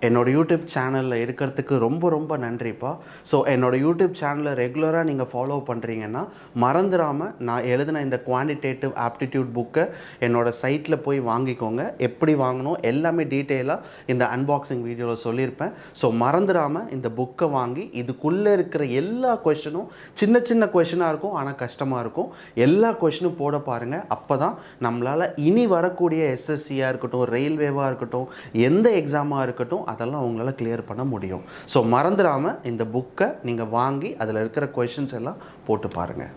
என்னோட யூடியூப் சேனலில் இருக்கிறதுக்கு ரொம்ப நன்றிப்பா. ஸோ என்னோட யூடியூப் சேனலை ரெகுலராக நீங்கள் ஃபாலோ பண்ணுறீங்கன்னா மறந்துடாமல் நான் எழுதின இந்த குவான்டிடேட்டிவ் ஆப்டிடியூட் புக்கை என்னோடய சைட்டில் போய் வாங்கிக்கோங்க. எப்படி வாங்கணும் எல்லாமே டீட்டெயிலாக இந்த அன்பாக்சிங் வீடியோவில் சொல்லியிருப்பேன். ஸோ மறந்துடாமல் இந்த புக்கை வாங்கி இதுக்குள்ளே இருக்கிற எல்லா கொஷினும் சின்ன கொஷினாக இருக்கும், ஆனால் கஷ்டமாக இருக்கும். எல்லா கொஷினும் போட பாருங்கள். அப்போ தான் நம்மளால் இனி வரக்கூடிய எஸ்எஸ்சியாக இருக்கட்டும், ரயில்வேவாக இருக்கட்டும், எந்த எக்ஸாமாக இருக்கட்டும் அதெல்லாம் உங்களால் கிளியர் பண்ண முடியும். ஸோ மறந்துடாமல் இந்த புக்கை நீங்கள் வாங்கி அதில் இருக்கிற கொஷின்ஸ் எல்லாம் போட்டு பாருங்கள்.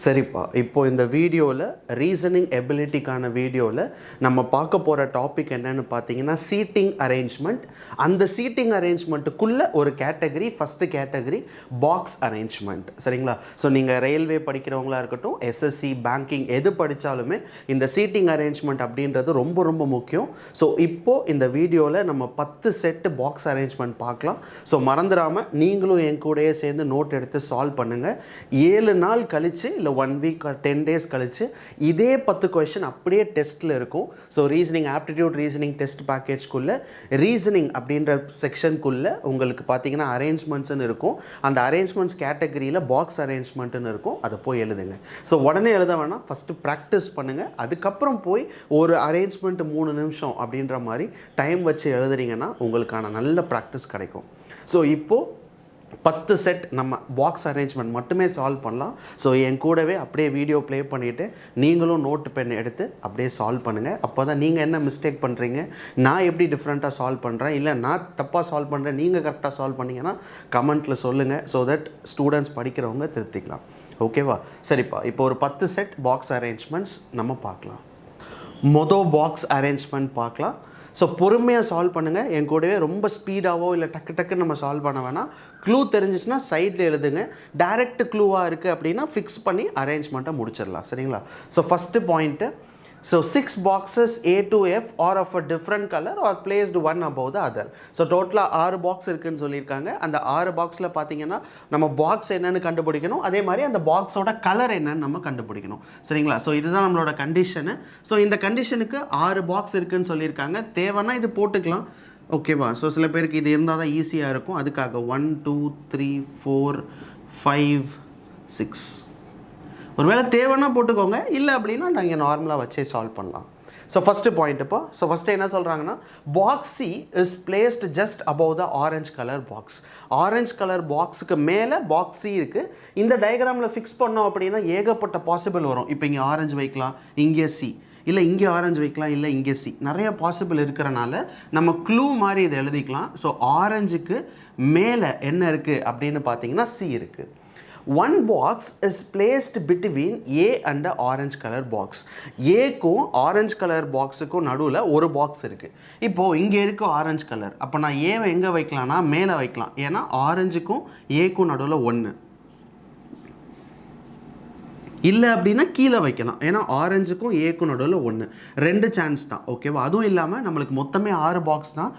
சரிப்பா, இப்போது இந்த வீடியோவில் ரீசனிங் எபிலிட்டிக்கான வீடியோவில் நம்ம பார்க்க போகிற டாபிக் என்னென்னு பார்த்தீங்கன்னா சீட்டிங் அரேஞ்ச்மெண்ட். அந்த சீட்டிங் அரேஞ்ச்மெண்ட்டுக்குள்ளே ஒரு category, first category box arrangement. சரிங்களா? ஸோ நீங்கள் ரயில்வே படிக்கிறவங்களா இருக்கட்டும், எஸ்எஸ்சி, பேங்கிங் எது படித்தாலுமே இந்த சீட்டிங் அரேஞ்ச்மெண்ட் அப்படின்றது ரொம்ப முக்கியம். ஸோ இப்போது இந்த வீடியோவில் நம்ம 10 செட்டு பாக்ஸ் அரேஞ்ச்மெண்ட் பார்க்கலாம். ஸோ மறந்துடாமல் நீங்களும் என் கூடயே சேர்ந்து நோட் எடுத்து சால்வ் பண்ணுங்கள். 7 நாள் கழித்து இல்லை 1 வீக் ஆர் 10 டேஸ் கழித்து இதே 10 கொஷின் அப்படியே டெஸ்ட்டில் இருக்கும். So reasoning aptitude reasoning test பேக்கேஜ்க்குள்ளே ரீசனிங் அப்படின்ற செக்ஷனுக்குள்ளே உங்களுக்கு பார்த்தீங்கன்னா அரேஞ்ச்மெண்ட்ஸ்னு இருக்கும். அந்த அரேஞ்ச்மெண்ட்ஸ் கேட்டகரியில் பாக்ஸ் அரேஞ்ச்மெண்ட்டுன்னு இருக்கும். அதை போய் எழுதுங்க. ஸோ உடனே எழுத வேணாம், ஃபஸ்ட்டு ப்ராக்டிஸ் பண்ணுங்கள். அதுக்கப்புறம் போய் ஒரு அரேஞ்ச்மெண்ட் 3 நிமிஷம் அப்படின்ற மாதிரி டைம் வச்சு எழுதுறீங்கன்னா உங்களுக்கான நல்ல ப்ராக்டிஸ் கிடைக்கும். ஸோ இப்போது 10 செட் நம்ம பாக்ஸ் அரேஞ்ச்மெண்ட் மட்டுமே சால்வ் பண்ணலாம். ஸோ என் கூடவே அப்படியே வீடியோ ப்ளே பண்ணிவிட்டு நீங்களும் நோட்டு பென் எடுத்து அப்படியே சால்வ் பண்ணுங்கள். அப்போ தான் நீங்கள் என்ன மிஸ்டேக் பண்ணுறீங்க, நான் எப்படி டிஃப்ரெண்ட்டாக சால்வ் பண்ணுறேன், இல்லை நான் தப்பாக சால்வ் பண்ணுறேன், நீங்கள் கரெக்டாக சால்வ் பண்ணிங்கன்னா கமெண்ட்டில் சொல்லுங்கள். ஸோ தட் ஸ்டூடெண்ட்ஸ் படிக்கிறவங்க திருத்திக்கலாம். ஓகேவா? சரிப்பா, இப்போ ஒரு 10 செட் பாக்ஸ் அரேஞ்ச்மெண்ட்ஸ் நம்ம பார்க்கலாம். மொதல் பாக்ஸ் அரேஞ்ச்மெண்ட் பார்க்கலாம். ஸோ பொறுமையாக சால்வ் பண்ணுங்கள். என் கூடவே ரொம்ப ஸ்பீடாகவோ இல்லை டக்குன்னு நம்ம சால்வ் பண்ண வேணாம். க்ளூ தெரிஞ்சிச்சுன்னா சைடில் எழுதுங்க. டைரக்ட் க்ளூவாக இருக்குது அப்படின்னா ஃபிக்ஸ் பண்ணி அரேஞ்ச்மெண்ட்டை முடிச்சிடலாம். சரிங்களா? So first point, so 6 boxes A to F are of a different color or placed one above the other. So total 6 box இருக்குன்னு சொல்லியிருக்காங்க. அந்த 6 பாக்ஸில் பார்த்தீங்கன்னா நம்ம பாக்ஸ் என்னென்னு கண்டுபிடிக்கணும், அதே மாதிரி அந்த பாக்ஸோட கலர் என்னன்னு நம்ம கண்டுபிடிக்கணும். சரிங்களா? ஸோ இதுதான் நம்மளோட கண்டிஷனு. ஸோ இந்த கண்டிஷனுக்கு 6 பாக்ஸ் இருக்குன்னு சொல்லியிருக்காங்க. தேவைன்னா இது போட்டுக்கலாம். ஓகேவா? ஸோ சில பேருக்கு இது இருந்தால் தான் ஈஸியாக இருக்கும். அதுக்காக 1 2 3 4 5 6 ஒருவேளை தேவைன்னா போட்டுக்கோங்க, இல்லை அப்படின்னா நீங்கள் நார்மலாக வச்சே சால்வ் பண்ணலாம். ஸோ ஃபஸ்ட்டு பாயிண்ட் இப்போ. ஸோ ஃபஸ்ட்டு என்ன சொல்கிறாங்கன்னா box C is placed just above the orange colour box. Orange colour பாக்ஸுக்கு மேலே பாக்ஸ் சி இருக்குது. இந்த டயக்ராமில் ஃபிக்ஸ் பண்ணோம் அப்படின்னா ஏகப்பட்ட பாசிபிள் வரும். இப்போ இங்கே ஆரஞ்சு வைக்கலாம், இங்கே சி, இல்லை இங்கே ஆரஞ்சு வைக்கலாம், இல்லை இங்கே சி, நிறைய பாசிபிள் இருக்கிறனால நம்ம க்ளூ மாதிரி இதை எழுதிக்கலாம். ஸோ ஆரஞ்சுக்கு மேலே என்ன இருக்குது அப்படின்னு பார்த்தீங்கன்னா சி இருக்குது. One box is placed between A and the orange color box. ஏக்கும் ஆரஞ்ச் கலர் பாக்ஸுக்கும் நடுவில் ஒரு பாக்ஸ் இருக்குது. இப்போது இங்கே இருக்க ஆரஞ்ச் கலர், அப்போ நான் ஏவை எங்கே வைக்கலாம்னா மேலே வைக்கலாம். ஏன்னா ஆரஞ்சுக்கும் ஏக்கும் நடுவில் 1. இல்லை அப்படின்னா கீழே வைக்கலாம். ஏன்னா ஆரஞ்சுக்கும் ஏக்கும் நடுவில் 1, 2 சான்ஸ் தான். ஓகேவா? அதுவும் இல்லாமல் நம்மளுக்கு மொத்தமே 6 பாக்ஸ் தான்.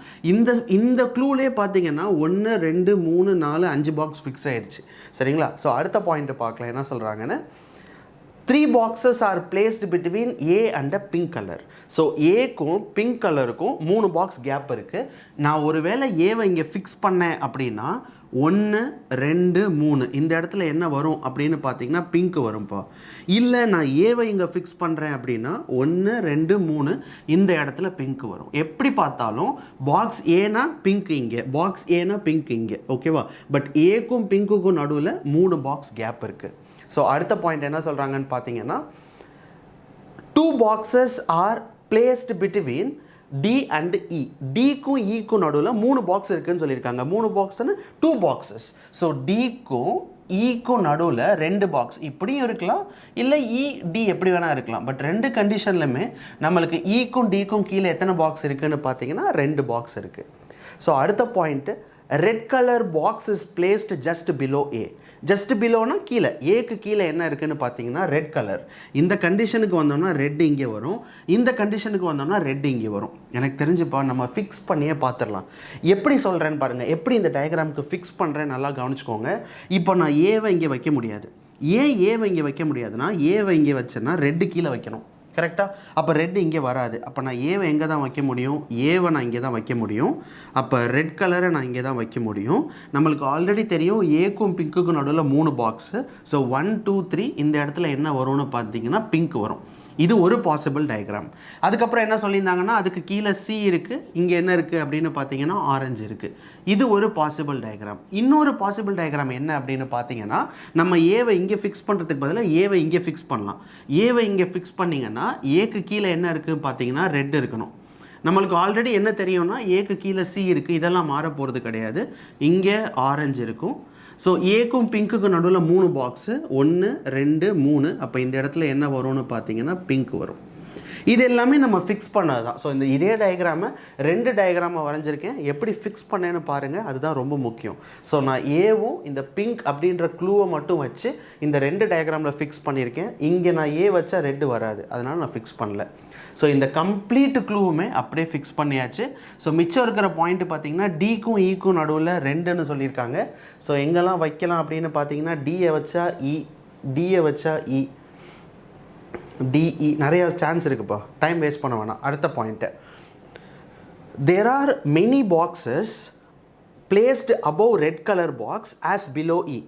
இந்த க்ளூலேயே பார்த்தீங்கன்னா 1 2 3 4 5 பாக்ஸ் ஃபிக்ஸ் ஆயிடுச்சு. சரிங்களா? ஸோ அடுத்த பாயிண்ட்டு பார்க்கலாம். என்ன சொல்கிறாங்கன்னு, 3 boxes are placed between A and a pink color. So ஏக்கும் பிங்க் கலருக்கும் 3 பாக்ஸ் கேப் இருக்குது. நான் ஒரு வேளை ஏவை இங்கே ஃபிக்ஸ் பண்ணேன் அப்படின்னா 1 2 3 இந்த இடத்துல என்ன வரும் அப்படின்னு பார்த்தீங்கன்னா பிங்க் வரும்ப்பா. இல்லை நான் ஏவை இங்கே ஃபிக்ஸ் பண்ணுறேன் அப்படின்னா 1 2 3 இந்த இடத்துல பிங்க் வரும். எப்படி பார்த்தாலும் பாக்ஸ் ஏனா பிங்க் இங்கே, பாக்ஸ் ஏனா பிங்க் இங்கே. ஓகேவா? பட் ஏக்கும் பிங்க்குக்கும் நடுவில் 3 பாக்ஸ் கேப் இருக்குது. ஸோ அடுத்த பாயிண்ட் என்ன சொல்கிறாங்கன்னு பார்த்தீங்கன்னா 2 boxes are placed between D and E. டிக்கும் ஈக்கும் நடுவில் 3 பாக்ஸ் இருக்குன்னு சொல்லியிருக்காங்க. 3 பாக்ஸ்னு 2 boxes. ஸோ டிக்கும் ஈக்கும் நடுவில் 2 பாக்ஸ் இப்படியும் இருக்கலாம், இல்லை இ டி எப்படி வேணால் இருக்கலாம். பட் 2 கண்டிஷன்லையுமே நம்மளுக்கு ஈக்கும் டிக்கும் கீழே எத்தனை பாக்ஸ் இருக்குதுன்னு பார்த்தீங்கன்னா 2 பாக்ஸ் இருக்குது. ஸோ அடுத்த point, red colour box is placed just below A. Just பிலோனா கீழே, ஏக்கு கீழே என்ன இருக்குதுன்னு பார்த்தீங்கன்னா ரெட் கலர். இந்த கண்டிஷனுக்கு வந்தோம்னா ரெட் இங்கே வரும், இந்த கண்டிஷனுக்கு வந்தோம்னா ரெட் இங்கே வரும். எனக்கு தெரிஞ்சுப்பா நம்ம ஃபிக்ஸ் பண்ணியே பார்த்துடலாம். எப்படி சொல்கிறேன்னு பாருங்கள், எப்படி இந்த டயக்ராமுக்கு ஃபிக்ஸ் பண்ணுறேன் நல்லா கவனிச்சுக்கோங்க. இப்போ நான் ஏவை இங்கே வைக்க முடியாது. ஏன் ஏவை இங்கே வைக்க முடியாதுன்னா ஏவை இங்கே வச்சேன்னா ரெட்டு கீழே வைக்கணும். கரெக்டாக? அப்போ ரெட் இங்கே வராது. அப்போ நான் ஏவை எங்கே தான் வைக்க முடியும்? ஏவை நான் இங்கே தான் வைக்க முடியும். அப்போ ரெட் கலரை நான் இங்கே தான் வைக்க முடியும். நம்மளுக்கு ஆல்ரெடி தெரியும் ஏக்கும் பிங்க்குக்கும் நடுவில் 3 பாக்ஸு. ஸோ 1 2 3 இந்த இடத்துல என்ன வரும்னு பார்த்தீங்கன்னா பிங்க் வரும். இது ஒரு பாசிபிள் டயக்ராம். அதுக்கப்புறம் என்ன சொல்லியிருந்தாங்கன்னா அதுக்கு கீழே சி இருக்குது, இங்கே என்ன இருக்குது அப்படின்னு பார்த்தீங்கன்னா ஆரஞ்சு இருக்குது. இது ஒரு பாசிபிள் டயக்ராம். இன்னொரு பாசிபிள் டயக்ராம் என்ன அப்படின்னு பார்த்தீங்கன்னா நம்ம ஏவை இங்கே ஃபிக்ஸ் பண்ணுறதுக்கு பதிலாக ஏவை இங்கே ஃபிக்ஸ் பண்ணலாம். ஏவை இங்கே ஃபிக்ஸ் பண்ணிங்கன்னா ஏக்கு கீழே என்ன இருக்குதுன்னு பார்த்தீங்கன்னா ரெட் இருக்கணும். நம்மளுக்கு ஆல்ரெடி என்ன தெரியும்னா ஏக்கு கீழே சி இருக்குது, இதெல்லாம் மாற போகிறது கிடையாது. இங்கே ஆரஞ்சு இருக்கும். ஸோ ஏக்கும் பிங்க்குக்கும் நடுவில் 3 பாக்ஸு, 1 2 3. அப்போ இந்த இடத்துல என்ன வரும்னு பார்த்தீங்கன்னா பிங்க் வரும். இது எல்லாமே நம்ம ஃபிக்ஸ் பண்ணது தான். ஸோ இதே டயக்ராமை 2 டயக்ராமை வரைஞ்சிருக்கேன். எப்படி ஃபிக்ஸ் பண்ணேன்னு பாருங்கள், அதுதான் ரொம்ப முக்கியம். ஸோ நான் ஏவும் இந்த பிங்க் அப்படின்ற க்ளூவை மட்டும் வச்சு இந்த 2 டயக்ராமில் ஃபிக்ஸ் பண்ணியிருக்கேன். இங்கே நான் ஏ வச்சா ரெட்டு வராது, அதனால் நான் ஃபிக்ஸ் பண்ணல. ஸோ இந்த கம்ப்ளீட் க்ளூவுமே அப்படியே ஃபிக்ஸ் பண்ணியாச்சு. ஸோ மிச்சம் இருக்கிற பாயிண்ட் பார்த்தீங்கன்னா டிக்கும் ஈக்கும் நடுவில் 2ன்னு சொல்லியிருக்காங்க. ஸோ எங்கெல்லாம் வைக்கலாம் அப்படின்னு பார்த்தீங்கன்னா டியை வச்சா இ, டியை வச்சா இ, டிஇ நிறைய சான்ஸ் இருக்குப்பா, டைம் வேஸ்ட் பண்ண வேணாம். அடுத்த point, there are many boxes placed above red colour box as below E.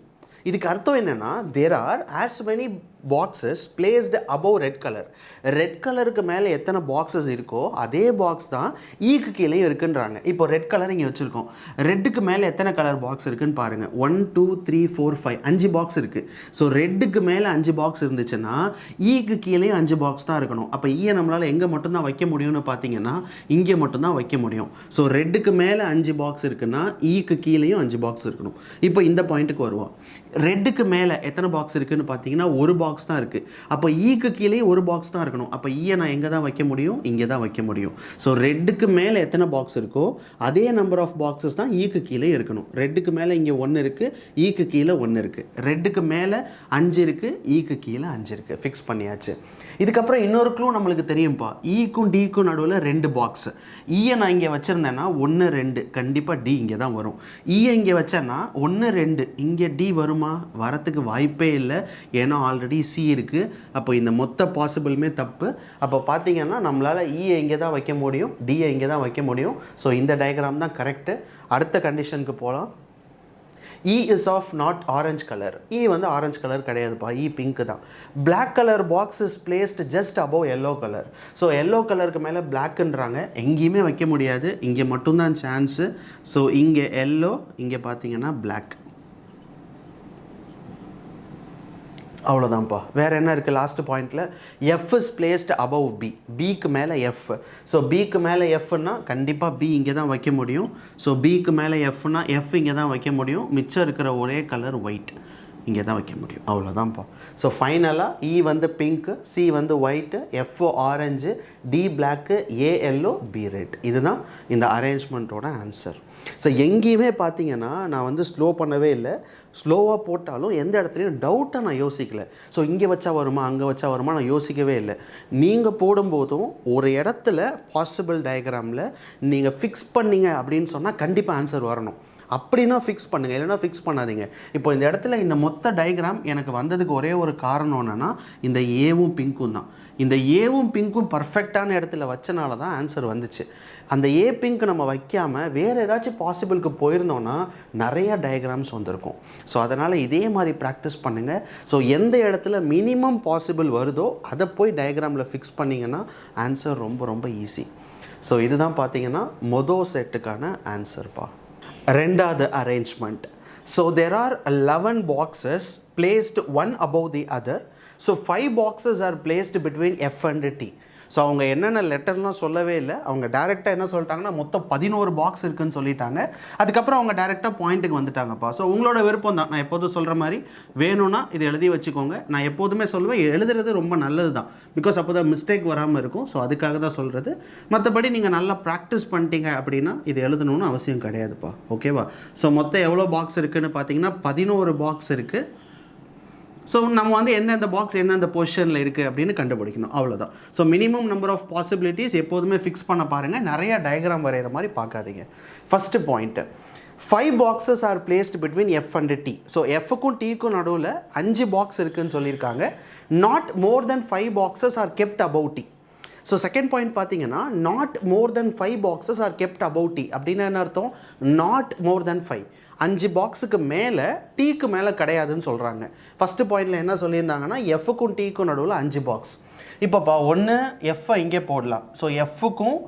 இதுக்கு அர்த்தம் என்னென்னா there are as many boxes placed above red colour. Red கலருக்கு மேலே எத்தனை பாக்ஸஸ் இருக்கோ அதே பாக்ஸ் தான் ஈக்கு கீழேயும் இருக்குன்றாங்க. இப்போ ரெட் கலர் இங்கே வச்சுருக்கோம். ரெட்டுக்கு மேலே எத்தனை கலர் பாக்ஸ் இருக்குன்னு பாருங்கள். 1 2 3 4 5 5 பாக்ஸ் இருக்குது. ஸோ ரெட்டுக்கு மேலே 5 பாக்ஸ் இருந்துச்சுன்னா ஈக்கு கீழேயும் 5 பாக்ஸ் தான் இருக்கணும். அப்போ ஈயை நம்மளால் எங்கே மட்டும்தான் வைக்க முடியும்னு பார்த்தீங்கன்னா இங்கே மட்டும்தான் வைக்க முடியும். ஸோ ரெட்டுக்கு மேலே 5 பாக்ஸ் இருக்குன்னா ஈக்கு கீழேயும் 5 பாக்ஸ் இருக்கணும். இப்போ இந்த பாயிண்ட்டுக்கு வருவோம். ரெட்டுக்கு மேலே எத்தனை பாக்ஸ் இருக்குதுன்னு பார்த்தீங்கன்னா ஒரு பாக்ஸ் தான் இருக்குது. அப்போ ஈக்கு கீழே ஒரு பாக்ஸ் தான் இருக்கணும். அப்போ ஈயை நான் எங்கே தான் வைக்க முடியும்? இங்கே தான் வைக்க முடியும். ஸோ ரெட்டுக்கு மேலே எத்தனை பாக்ஸ் இருக்கோ அதே நம்பர் ஆஃப் பாக்ஸஸ் தான் ஈக்கு கீழே இருக்கணும். ரெட்டுக்கு மேலே இங்கே 1 இருக்குது, ஈக்கு கீழே 1 இருக்குது. ரெட்டுக்கு மேலே 5 இருக்குது, ஈக்கு கீழே 5 இருக்குது. ஃபிக்ஸ் பண்ணியாச்சு. இதுக்கப்புறம் இன்னொரு க்ளூ நம்மளுக்கு தெரியும்ப்பா. ஈக்கும் டிக்கும் நடுவில் 2 பாக்ஸ். ஈயை நான் இங்கே வச்சுருந்தேன்னா 1 2 கண்டிப்பாக டி இங்கே தான் வரும். ஈயை இங்கே வச்சேன்னா 1 2 இங்கே டி வருமா? வரத்துக்கு வாய்ப்பே இல்லை, ஏன்னா ஆல்ரெடி சி இருக்குது. அப்போ இந்த மொத்த பாசிபிளுமே தப்பு. அப்போ பார்த்தீங்கன்னா நம்மளால் ஈயை இங்கே தான் வைக்க முடியும், டியை இங்கே தான் வைக்க முடியும். ஸோ இந்த டயக்ராம் தான் கரெக்டு. அடுத்த கண்டிஷனுக்கு போகலாம். E is of not orange color. E வந்து ஆரஞ்சு கலர் கிடையாதுப்பா, E பிங்க் தான். Black colour box is placed just above yellow colour. So yellow கலருக்கு மேலே பிளாக்குன்றாங்க. எங்கேயுமே வைக்க முடியாது, இங்கே மட்டும்தான் சான்ஸு. ஸோ இங்கே எல்லோ, இங்கே பார்த்தீங்கன்னா பிளாக். அவ்வளோதான்ப்பா. வேறு என்ன இருக்குது லாஸ்ட் பாயிண்டில்? F is placed above B. பிக்கு மேலே எஃப். ஸோ பிக்கு மேலே எஃப்னா கண்டிப்பாக பி இங்கே தான் வைக்க முடியும். ஸோ பிக்கு மேலே எஃப்னா எஃப் இங்கே தான் வைக்க முடியும். மிச்சம் இருக்கிற ஒரே கலர் ஒயிட், இங்கே தான் வைக்க முடியும். அவ்வளோதான்ப்பா. ஸோ ஃபைனலாக இ வந்து பிங்க்கு, சி வந்து ஒயிட்டு, எஃப்ஓ orange, D black, A yellow, B red. இதுதான் இந்த அரேஞ்ச்மெண்ட்டோட ஆன்சர். ஸோ எங்கேயுமே பார்த்தீங்கன்னா நான் வந்து ஸ்லோ பண்ணவே இல்லை. ஸ்லோவாக போட்டாலும் எந்த இடத்துலையும் டவுட்டாக நான் யோசிக்கலை. ஸோ இங்கே வச்சா வருமா அங்கே வச்சா வருமா நான் யோசிக்கவே இல்லை. நீங்கள் போடும்போதும் ஒரு இடத்துல பாசிபிள் டயக்ராமில் நீங்கள் ஃபிக்ஸ் பண்ணிங்க அப்படின்னு சொன்னால் கண்டிப்பாக ஆன்சர் வரணும். அப்படின்னா ஃபிக்ஸ் பண்ணுங்கள், இல்லைனா ஃபிக்ஸ் பண்ணாதீங்க. இப்போ இந்த இடத்துல இந்த மொத்த டயக்ராம் எனக்கு வந்ததுக்கு ஒரே ஒரு காரணம் என்னென்னா இந்த ஏவும் பிங்க்கும் தான். இந்த ஏவும் பிங்க்கும் பர்ஃபெக்டான இடத்துல வச்சனால தான் ஆன்சர் வந்துச்சு. அந்த ஏ பிங்க் நம்ம வைக்காமல் வேறு ஏதாச்சும் பாசிபிளுக்கு போயிருந்தோன்னா நிறையா டயக்ராம்ஸ் வந்திருக்கும். ஸோ அதனால் இதே மாதிரி ப்ராக்டிஸ் பண்ணுங்கள். ஸோ எந்த இடத்துல மினிமம் பாசிபிள் வருதோ அதை போய் டயக்ராமில் ஃபிக்ஸ் பண்ணிங்கன்னா ஆன்சர் ரொம்ப ரொம்ப ஈஸி. ஸோ இதுதான் பார்த்தீங்கன்னா மொதல் செட்டுக்கான ஆன்சர்ப்பா. ரெண்டாவது arrangement. So there are 11 boxes placed one above the other. So 5 boxes are placed between F and T. So அவங்க என்னென்ன லெட்டர்லாம் சொல்லவே இல்லை. அவங்க டேரெக்டாக என்ன சொல்லிட்டாங்கன்னா மொத்தம் 11 பாக்ஸ் இருக்குதுன்னு சொல்லிட்டாங்க. அதுக்கப்புறம் அவங்க டேரெக்டாக பாயிண்ட்டுக்கு வந்துட்டாங்கப்பா. ஸோ உங்களோட விருப்பம் தான். நான் எப்போதும் சொல்கிற மாதிரி வேணும்னா இது எழுதி வச்சுக்கோங்க. நான் எப்போதுமே சொல்லுவேன் எழுதுறது ரொம்ப நல்லது தான், பிகாஸ் அப்போ தான் மிஸ்டேக் வராமல் இருக்கும். ஸோ அதுக்காக தான் சொல்கிறது. மற்றபடி நீங்கள் நல்லா ப்ராக்டிஸ் பண்ணிட்டீங்க அப்படின்னா இது எழுதணும்னு அவசியம் கிடையாதுப்பா. ஓகேவா? ஸோ மொத்தம் எவ்வளோ பாக்ஸ் இருக்குதுன்னு பார்த்தீங்கன்னா 11 பாக்ஸ் இருக்குது. ஸோ நம்ம வந்து எந்தெந்த பாக்ஸ் எந்தெந்த பொசிஷனில் இருக்குது அப்படின்னு கண்டுபிடிக்கணும், அவ்வளோதான். So minimum number of possibilities எப்போதுமே ஃபிக்ஸ் பண்ண பாருங்கள். நிறையா டயக்ராம் வரைகிற மாதிரி பார்க்காதீங்க. First point, 5 boxes are placed between F and T. So எஃப்க்கும் டீக்கும் நடுவில் 5 பாக்ஸ் இருக்குன்னு சொல்லியிருக்காங்க. Not more than 5 boxes are kept above T. So second point பார்த்தீங்கன்னா not more than 5 boxes are kept above T அப்படின்னு என்ன அர்த்தம்? நாட் மோர் தென் 5, 5 பாக்ஸுக்கு மேலே டீக்கு மேலே கிடையாதுன்னு சொல்கிறாங்க. ஃபஸ்ட்டு பாயிண்டில் என்ன சொல்லியிருந்தாங்கன்னா எஃப்க்கும் டீக்கும் நடுவில் 5 பாக்ஸ். இப்போப்பா ஒன்று எஃப்ஐ இங்கே போடலாம். ஸோ எஃப்க்கும்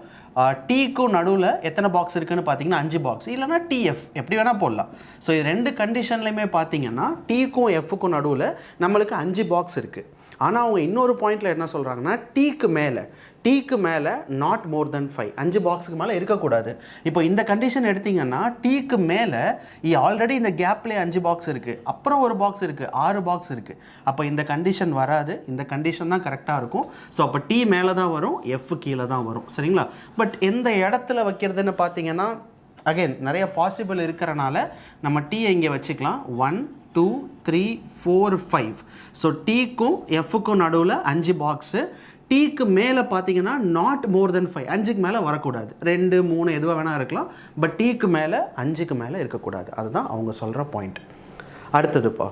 டீக்கும் நடுவில் எத்தனை பாக்ஸ் இருக்குதுன்னு பார்த்தீங்கன்னா 5 பாக்ஸ், இல்லைனா டிஎஃப் எப்படி வேணால் போடலாம். ஸோ இது ரெண்டு கண்டிஷன்லையுமே பார்த்தீங்கன்னா டீக்கும் எஃப்க்கும் நடுவில் நம்மளுக்கு 5 பாக்ஸ் இருக்குது. ஆனால் அவங்க இன்னொரு பாயிண்டில் என்ன சொல்கிறாங்கன்னா டீக்கு மேலே நாட் மோர் தென் 5, 5 பாக்ஸுக்கு மேலே இருக்கக்கூடாது. இப்போ இந்த கண்டிஷன் எடுத்திங்கன்னா டீக்கு மேலே ஆல்ரெடி இந்த கேப்லேயே 5 பாக்ஸ் இருக்குது, அப்புறம் ஒரு பாக்ஸ் இருக்குது, 6 பாக்ஸ் இருக்குது. அப்போ இந்த கண்டிஷன் வராது, இந்த கண்டிஷன் தான் கரெக்டாக இருக்கும். ஸோ அப்போ டீ மேலே தான் வரும், எஃப் கீழே தான் வரும். சரிங்களா? பட் எந்த இடத்துல வைக்கிறதுன்னு பார்த்தீங்கன்னா அகைன் நிறைய பாசிபிள் இருக்கிறனால நம்ம டீயை இங்கே வச்சுக்கலாம். 1 2 3 4 5. ஸோ டீக்கும் எஃப்க்கும் நடுவில் 5 பாக்ஸு. டீக்கு மேலே பார்த்தீங்கன்னா நாட் மோர் தென் 5, 5க்கு மேலே வரக்கூடாது. 2 3 எதுவாக வேணால் இருக்கலாம், பட் டீக்கு மேலே 5க்கு மேலே இருக்கக்கூடாது. அதுதான் அவங்க சொல்கிற பாயிண்ட். அடுத்ததுப்பா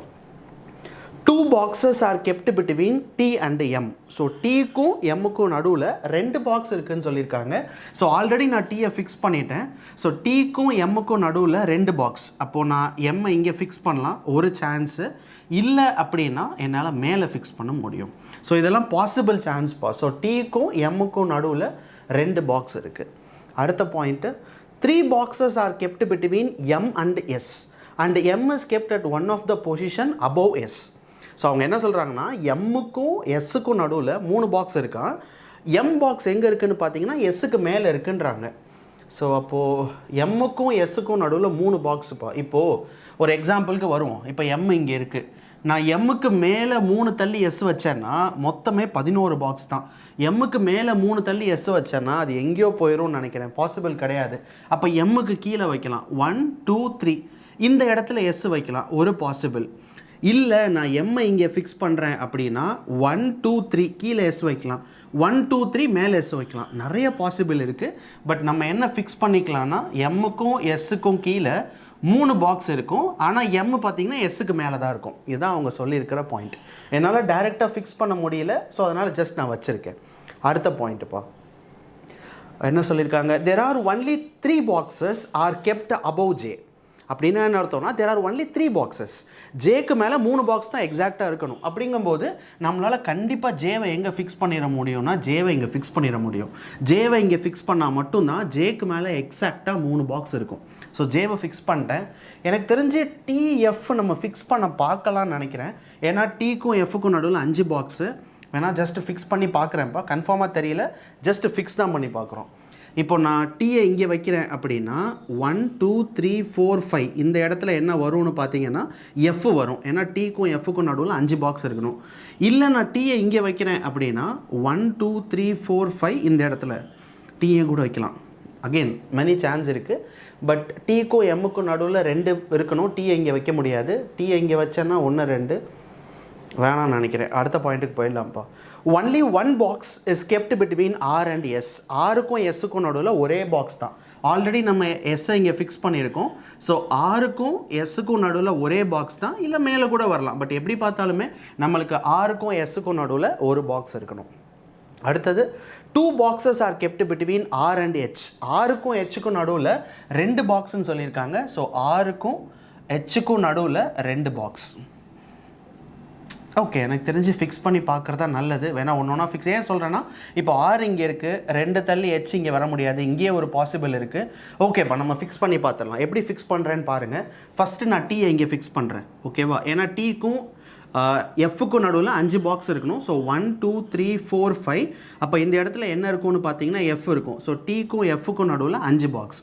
2 boxes are kept between T and M. So டீக்கும் எம்முக்கும் நடுவில் 2 பாக்ஸ் இருக்குதுன்னு சொல்லியிருக்காங்க. ஸோ ஆல்ரெடி நான் டீயை ஃபிக்ஸ் பண்ணிட்டேன். ஸோ டீக்கும் எம்முக்கும் நடுவில் 2 பாக்ஸ். அப்போது நான் எம்மை இங்கே ஃபிக்ஸ் பண்ணலாம், ஒரு சான்ஸு. இல்லை அப்படின்னா என்னால் மேலே ஃபிக்ஸ் பண்ண முடியும். ஸோ இதெல்லாம் பாசிபிள் சான்ஸ்ப்பா. ஸோ டீக்கும் எம்முக்கும் நடுவில் 2 பாக்ஸ் இருக்குது. அடுத்த point 3 boxes are kept between M and S and M is kept at one of the position above S. So அவங்க என்ன சொல்கிறாங்கன்னா எம்முக்கும் எஸ்ஸுக்கும் நடுவில் 3 பாக்ஸ் இருக்கான். எம் பாக்ஸ் எங்கே இருக்குதுன்னு பார்த்தீங்கன்னா எஸ்ஸுக்கு மேலே இருக்குன்றாங்க. ஸோ அப்போது எம்முக்கும் எஸ்ஸுக்கும் நடுவில் 3 பாக்ஸுப்பா. இப்போது ஒரு எக்ஸாம்பிளுக்கு வருவோம். இப்போ எம் இங்கே இருக்குது, நான் எம்முக்கு மேலே 3 தள்ளி எஸ் வச்சேன்னா மொத்தமே 11 பாக்ஸ் தான். எம்முக்கு மேலே 3 தள்ளி எஸ் வச்சேன்னா அது எங்கேயோ போயிடும்னு நினைக்கிறேன், பாசிபிள் கிடையாது. அப்போ எம்முக்கு கீழே வைக்கலாம், 1 2 3. இந்த இடத்துல எஸ் வைக்கலாம், ஒரு பாசிபிள். இல்லை நான் எம்ஐ இங்கே ஃபிக்ஸ் பண்ணுறேன் அப்படின்னா 1 2 3 கீழே எஸ் வைக்கலாம், 1 2 3 மேலே எஸ் வைக்கலாம். நிறைய பாசிபிள் இருக்குது. பட் நம்ம என்ன ஃபிக்ஸ் பண்ணிக்கலாம்னா எம்முக்கும் எஸ்ஸுக்கும் கீழே 3 பாக்ஸ் இருக்கும். ஆனால் எம் பார்த்தீங்கன்னா எஸ்ஸுக்கு மேலே தான் இருக்கும். இதுதான் அவங்க சொல்லியிருக்கிற பாயிண்ட். என்னால் டைரெக்டாக ஃபிக்ஸ் பண்ண முடியல, ஸோ அதனால் ஜஸ்ட் நான் வச்சுருக்கேன். அடுத்த பாயிண்ட்டுப்பா என்ன சொல்லியிருக்காங்க? there are only 3 boxes are kept above J. அப்படின்னா என்ன அர்த்தம்னா there are only 3 boxes. ஜேக்கு மேலே 3 பாக்ஸ் தான் எக்ஸாக்டாக இருக்கணும். அப்படிங்கும்போது நம்மளால் கண்டிப்பாக ஜேவை எங்கே ஃபிக்ஸ் பண்ணிட முடியும்னா ஜேவை இங்கே ஃபிக்ஸ் பண்ணிட முடியும். ஜேவை இங்கே ஃபிக்ஸ் பண்ணால் மட்டும்தான் ஜேக்கு மேலே எக்ஸாக்டாக 3 பாக்ஸ் இருக்கும். ஸோ ஜேவை ஃபிக்ஸ் பண்ணிட்டேன். எனக்கு தெரிஞ்சு டிஎஃப் நம்ம ஃபிக்ஸ் பண்ண பார்க்கலான்னு நினைக்கிறேன். ஏன்னா டீக்கும் எஃப்க்கும் நடுவில் 5 பாக்ஸு. வேணால் ஜஸ்ட்டு ஃபிக்ஸ் பண்ணி பார்க்குறேன்ப்பா, கன்ஃபார்மாக தெரியல, ஜஸ்ட்டு ஃபிக்ஸ் தான் பண்ணி பார்க்குறோம். இப்போ நான் டீயை இங்கே வைக்கிறேன் அப்படின்னா 1 2 3 4 5 இந்த இடத்துல என்ன வரும்னு பார்த்தீங்கன்னா எஃப் வரும். ஏன்னா டீக்கும் எஃப்க்கும் நடுவில் 5 பாக்ஸ் இருக்கணும். இல்லை நான் டீயை இங்கே வைக்கிறேன் அப்படின்னா 1 2 3 4 5 இந்த இடத்துல டீயை கூட வைக்கலாம். அகெயின் மெனி சான்ஸ் இருக்குது. பட் டீக்கும் எம்முக்கும் நடுவில் 2 இருக்கணும். டீயை இங்கே வைக்க முடியாது. டீயை இங்கே வச்சேன்னா 1 2 வேணாம்னு நினைக்கிறேன். அடுத்த பாயிண்ட்டுக்கு போயிடலாம்ப்பா. Only 1 box is kept between R and S. ஆருக்கும் எஸ்ஸுக்கும் நடுவில் ஒரே பாக்ஸ் தான். ஆல்ரெடி நம்ம எஸ்ஸை இங்கே ஃபிக்ஸ் பண்ணியிருக்கோம். ஸோ ஆருக்கும் எஸ்ஸுக்கும் நடுவில் ஒரே பாக்ஸ் தான், இல்லை மேலே கூட வரலாம். பட் எப்படி பார்த்தாலுமே நம்மளுக்கு ஆருக்கும் எஸ்ஸுக்கும் நடுவில் ஒரு பாக்ஸ் இருக்கணும். அடுத்தது 2 boxes are kept between R and H. ஆருக்கும் ஹெச்சுக்கும் நடுவில் 2 பாக்ஸ்ன்னு சொல்லியிருக்காங்க. ஸோ ஆருக்கும் ஹெச்சுக்கும் நடுவில் 2 பாக்ஸ். ஓகே, எனக்கு தெரிஞ்சு ஃபிக்ஸ் பண்ணி பார்க்குறதா நல்லது. வேணால் ஒன்று ஒன்றா ஃபிக்ஸ். ஏன் சொல்கிறேன்னா இப்போ ஆர் இங்கே இருக்குது, 2 தள்ளி ஹெச் இங்கே வர முடியாது, இங்கேயே ஒரு பாசிபிள் இருக்குது. ஓகேப்பா, நம்ம ஃபிக்ஸ் பண்ணி பார்த்துடலாம். எப்படி ஃபிக்ஸ் பண்ணுறேன்னு பாருங்கள். ஃபஸ்ட்டு நான் டீயை இங்கே ஃபிக்ஸ் பண்ணுறேன். ஓகேவா? ஏன்னா டீக்கும் எஃப்க்கும் நடுவில் 5 பாக்ஸ் இருக்கணும். ஸோ 1 2 3 4 5. அப்போ இந்த இடத்துல என்ன இருக்கும்னு பார்த்தீங்கன்னா எஃப் இருக்கும். ஸோ டீக்கும் எஃப்க்கும் நடுவில் 5 பாக்ஸ்.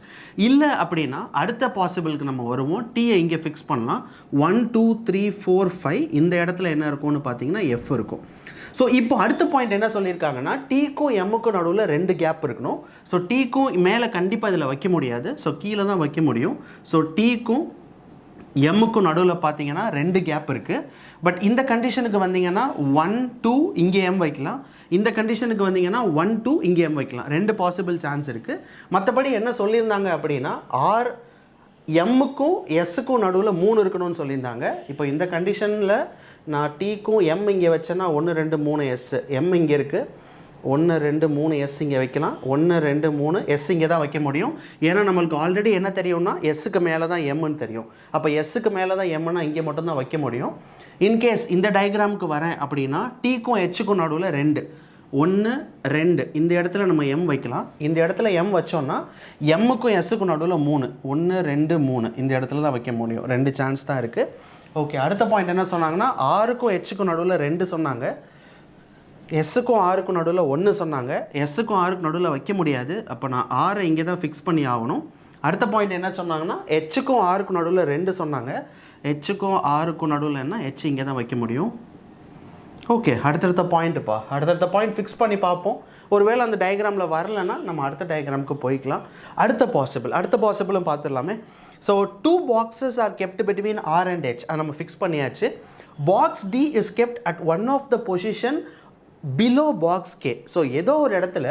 இல்லை அப்படின்னா அடுத்த பாசிபிளுக்கு நம்ம வருவோம். டீயை இங்கே ஃபிக்ஸ் பண்ணலாம். 1 2 3 4 5 இந்த இடத்துல என்ன இருக்கும்னு பார்த்தீங்கன்னா எஃப் இருக்கும். ஸோ இப்போ அடுத்த பாயிண்ட் என்ன சொல்லியிருக்காங்கன்னா டீக்கும் எம்முக்கும் நடுவில் 2 கேப் இருக்கணும். ஸோ டீக்கும் மேலே கண்டிப்பாக இதில் வைக்க முடியாது. ஸோ கீழே தான் வைக்க முடியும். ஸோ டீக்கும் எம்முக்கும் நடுவில் பார்த்தீங்கன்னா 2 கேப் இருக்குது. பட் இந்த கண்டிஷனுக்கு வந்தீங்கன்னா 1 2 இங்கே எம் வைக்கலாம். இந்த கண்டிஷனுக்கு வந்தீங்கன்னா 1 2 இங்கே எம் வைக்கலாம். 2 பாசிபிள் சான்ஸ் இருக்குது. மற்றபடி என்ன சொல்லியிருந்தாங்க அப்படின்னா ஆர் எம்முக்கும் எஸ்ஸுக்கும் நடுவில் 3 இருக்கணும்னு சொல்லியிருந்தாங்க. இப்போ இந்த கண்டிஷனில் நான் டீக்கும் எம் இங்கே வச்சேன்னா 1 2 3 எஸ், எம் இங்கே இருக்குது, 1 2 3 எஸ் இங்கே வைக்கலாம், 1 2 3 எஸ் இங்கே தான் வைக்க முடியும். ஏன்னா நம்மளுக்கு ஆல்ரெடி என்ன தெரியும்னா எஸ்ஸுக்கு மேலே தான் எம்முன்னு தெரியும். அப்போ எஸ்ஸுக்கு மேலே தான் எம்முன்னா இங்கே மட்டும்தான் வைக்க முடியும். இன்கேஸ் இந்த டயக்ராமுக்கு வரேன் அப்படின்னா டீக்கும் ஹெச்சுக்கும் நடுவில் 2 1 2 இந்த இடத்துல நம்ம எம் வைக்கலாம். இந்த இடத்துல எம் வச்சோன்னா எம்முக்கும் எஸ்ஸுக்கும் நடுவில் 3 1 2 3 இந்த இடத்துல தான் வைக்க முடியும். 2 சான்ஸ் தான் இருக்குது. ஓகே, அடுத்த பாயிண்ட் என்ன சொன்னாங்கன்னா ஆருக்கும் ஹெச்சுக்கும் நடுவில் 2 சொன்னாங்க, எஸ்ஸுக்கும் ஆருக்கும் நடுவில் 1 சொன்னாங்க. எஸ்ஸுக்கும் ஆருக்கும் நடுவில் வைக்க முடியாது. அப்போ நான் ஆரை இங்கே தான் ஃபிக்ஸ் பண்ணி ஆகணும். அடுத்த பாயிண்ட் என்ன சொன்னாங்கன்னா ஹெச்சுக்கும் ஆருக்கும் நடுவில் 2 சொன்னாங்க, ஹெச்சுக்கும் ஆருக்கும் நடுவில் என்ன ஹெச் இங்கே தான் வைக்க முடியும். ஓகே, அடுத்தடுத்த பாயிண்ட்டுப்பா, அடுத்தடுத்த பாயிண்ட் ஃபிக்ஸ் பண்ணி பார்ப்போம். ஒருவேளை அந்த டயக்ராமில் வரலைன்னா நம்ம அடுத்த டயக்ராமுக்கு போய்க்கலாம். அடுத்த பாசிபிளும் பார்த்துடலாமே. So 2 boxes are kept between R and H, அதை நம்ம ஃபிக்ஸ் பண்ணியாச்சு. Box D is kept at one of the position below box K. So ஏதோ ஒரு இடத்துல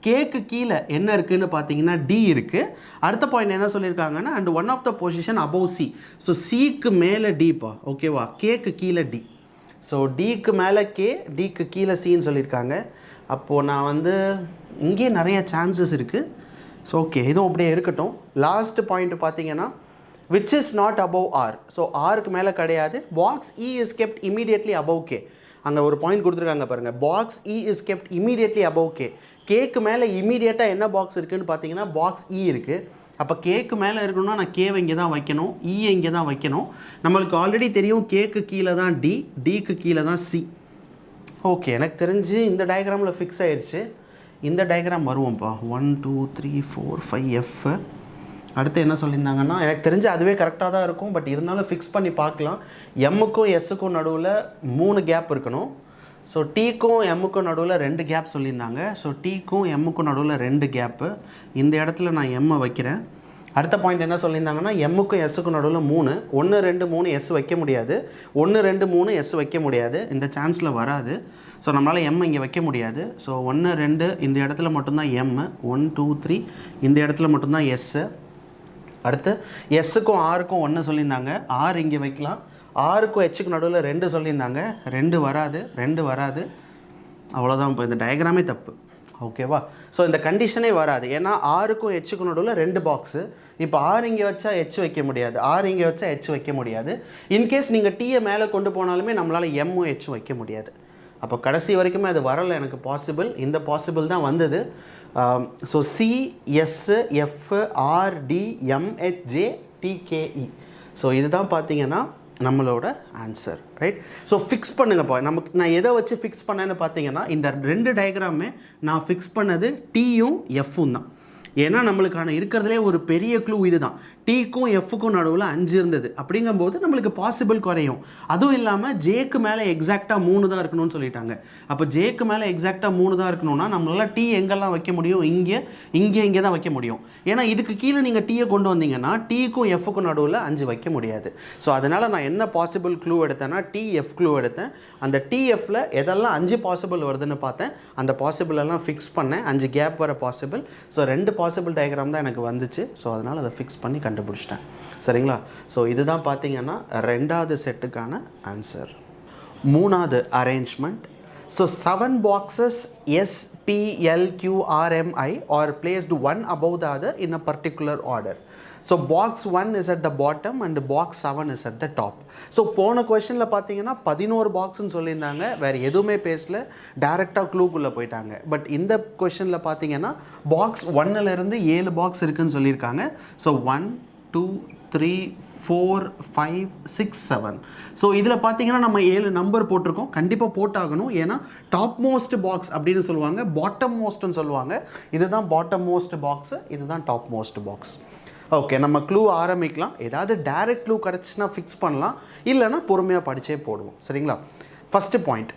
கேக்கு கீழே என்ன இருக்குதுன்னு பார்த்தீங்கன்னா டி இருக்குது. அடுத்த பாயிண்ட் என்ன சொல்லியிருக்காங்கன்னா and one of the position above C. So சிக்கு மேலே டிப்பா, ஓகேவா, கேக்கு கீழே டி. ஸோ டிக்கு மேலே கே, டிக்கு கீழே சின்னு சொல்லியிருக்காங்க. அப்போது நான் இங்கே நிறைய சான்சஸ் இருக்குது. ஸோ ஓகே, இதுவும் அப்படியே இருக்கட்டும். லாஸ்ட் பாயிண்ட் பார்த்தீங்கன்னா which is not above R. So ஆருக்கு மேலே கிடையாது. Box E is kept immediately above K. அங்கே ஒரு பாயிண்ட் கொடுத்துருக்காங்க பாருங்கள், box E is kept immediately above K. கேக்கு மேலே இமீடியட்டாக என்ன பாக்ஸ் இருக்குதுன்னு பார்த்தீங்கன்னா பாக்ஸ் இ இருக்குது. அப்போ கேக்கு மேலே இருக்கணும்னா நான் கேவை இங்கே தான் வைக்கணும், ஈயை இங்கே தான் வைக்கணும். நம்மளுக்கு ஆல்ரெடி தெரியும் கேக்கு கீழே தான் டி, டிக்கு கீழே தான் சி. ஓகே, எனக்கு தெரிஞ்சு இந்த டயக்ராமில் ஃபிக்ஸ் ஆயிடுச்சு. இந்த டயக்ராம் வருவோம்ப்பா. 1 2 3 4 5 எஃப். அடுத்து என்ன சொல்லியிருந்தாங்கன்னா எனக்கு தெரிஞ்சு அதுவே கரெக்டாக தான் இருக்கும், பட் இருந்தாலும் ஃபிக்ஸ் பண்ணி பார்க்கலாம். எம்முக்கும் எஸ்ஸுக்கும் நடுவில் 3 கேப் இருக்கணும். ஸோ டீக்கும் எம்முக்கும் நடுவில் 2 கேப் சொல்லியிருந்தாங்க. ஸோ டீக்கும் எம்முக்கும் நடுவில் 2 கேப்பு. இந்த இடத்துல நான் எம்மை வைக்கிறேன். அடுத்த பாயிண்ட் என்ன சொல்லியிருந்தாங்கன்னா எம்முக்கும் எஸ்ஸுக்கும் நடுவில் 3 1 2 3 எஸ் வைக்க முடியாது, 1 2 3 எஸ் வைக்க முடியாது, இந்த சான்ஸில் வராது. ஸோ நம்மளால் எம் இங்கே வைக்க முடியாது. ஸோ 1 2 இந்த இடத்துல மட்டும்தான் எம், 1 2 3 இந்த இடத்துல மட்டும்தான் எஸ்ஸு. அடுத்து எஸ்ஸுக்கும் ஆருக்கும் 1 சொல்லியிருந்தாங்க, ஆர் இங்கே வைக்கலாம். ஆருக்கும் ஹெச்சுக்கு நடுவில் 2 சொல்லியிருந்தாங்க, 2 வராது. அவ்வளோதான், இப்போ இந்த டயக்ராமே தப்பு. ஓகேவா? ஸோ இந்த கண்டிஷனே வராது. ஏன்னா ஆருக்கும் ஹெச்சுக்கும் நடுவில் 2 பாக்ஸு. இப்போ ஆர் இங்கே வச்சா ஹெச் வைக்க முடியாது, ஆர் இங்கே வச்சா ஹெச் வைக்க முடியாது. இன்கேஸ் நீங்கள் டீயை மேலே கொண்டு போனாலுமே நம்மளால் எம்மும் ஹெச்சும் வைக்க முடியாது. அப்போ கடைசி வரைக்குமே அது வரலை எனக்கு பாசிபிள். இந்த பாசிபிள் தான் வந்தது. So C S F R D M H J D K E. So இதுதான் பார்த்தீங்கன்னா நம்மளோட ஆன்சர், ரைட்? ஸோ ஃபிக்ஸ் பண்ணுங்கப்பா. நான் எதை வச்சு ஃபிக்ஸ் பண்ணேன்னு பார்த்தீங்கன்னா இந்த 2 டயக்ராமே நான் ஃபிக்ஸ் பண்ணது டீயும் எஃப்பும் தான். ஏன்னா நம்மளுக்கான இருக்கிறதுலே ஒரு பெரிய க்ளூ இது தான். டீக்கும் எஃப்க்கும் நடுவில் 5 இருந்தது. அப்படிங்கும்போது நம்மளுக்கு பாசிபிள் குறையும். அதுவும் இல்லாமல் ஜேக்கு மேலே எக்ஸாக்டாக 3 தான் இருக்கணும்னு சொல்லிட்டாங்க. அப்போ ஜேக்கு மேலே எக்ஸாக்டாக 3 தான் இருக்கணும்னா நம்மளால் டீ எங்கெல்லாம் வைக்க முடியும்? இங்கே தான் வைக்க முடியும். ஏன்னா இதுக்கு கீழே நீங்கள் டீயை கொண்டு வந்தீங்கன்னா டீக்கும் எஃப்க்கும் நடுவில் 5 வைக்க முடியாது. ஸோ அதனால் நான் என்ன பாசிபிள் க்ளூ எடுத்தேன்னா டிஎஃப் க்ளூ எடுத்தேன். அந்த டிஎஃப்பில் எதெல்லாம் 5 பாசிபிள் வருதுன்னு பார்த்தேன். அந்த பாசிபிள் எல்லாம் ஃபிக்ஸ் பண்ணேன். 5 கேப் வர பாசிபிள். ஸோ 2 பாசிபிள் டயக்ராம் தான் எனக்கு வந்துச்சு. ஸோ அதனால் அதை ஃபிக்ஸ் பண்ணி கண்டுபிடிச்சிட்டேன். சரிங்களா? ஸோ இதுதான் பார்த்தீங்கன்னா 2வது செட்டுக்கான ஆன்சர். 3வது arrangement. So 7 boxes S, P, L, Q, R, M, I are placed one above the other in a particular order. So box 1 is at the bottom and box 7 is at the top. So போன கொஷனில் பார்த்தீங்கன்னா 11 பாக்ஸ்ன்னு சொல்லியிருந்தாங்க, வேறு எதுவுமே பேசல, டேரெக்டாக க்ளூக்குள்ளே போயிட்டாங்க. But இந்த கொஷனில் பார்த்தீங்கன்னா பாக்ஸ் 1லேருந்து 7 பாக்ஸ் இருக்குதுன்னு சொல்லியிருக்காங்க. ஸோ 1 2 3 4 5 6 7. ஸோ இதில் பார்த்தீங்கன்னா நம்ம 7 நம்பர் போட்டிருக்கோம். கண்டிப்பாக போட்டாகணும். ஏன்னா டாப் மோஸ்ட் பாக்ஸ் அப்படின்னு சொல்லுவாங்க, பாட்டம் மோஸ்ட்னு சொல்லுவாங்க. இதுதான் பாட்டம் மோஸ்ட் பாக்ஸு, இதுதான் டாப் மோஸ்ட் பாக்ஸ். ஓகே, நம்ம க்ளூ ஆரம்பிக்கலாம். ஏதாவது டைரக்ட் க்ளூ கிடச்சின்னா ஃபிக்ஸ் பண்ணலாம், இல்லைனா பொறுமையாக படித்தே போடுவோம். சரிங்களா? First point,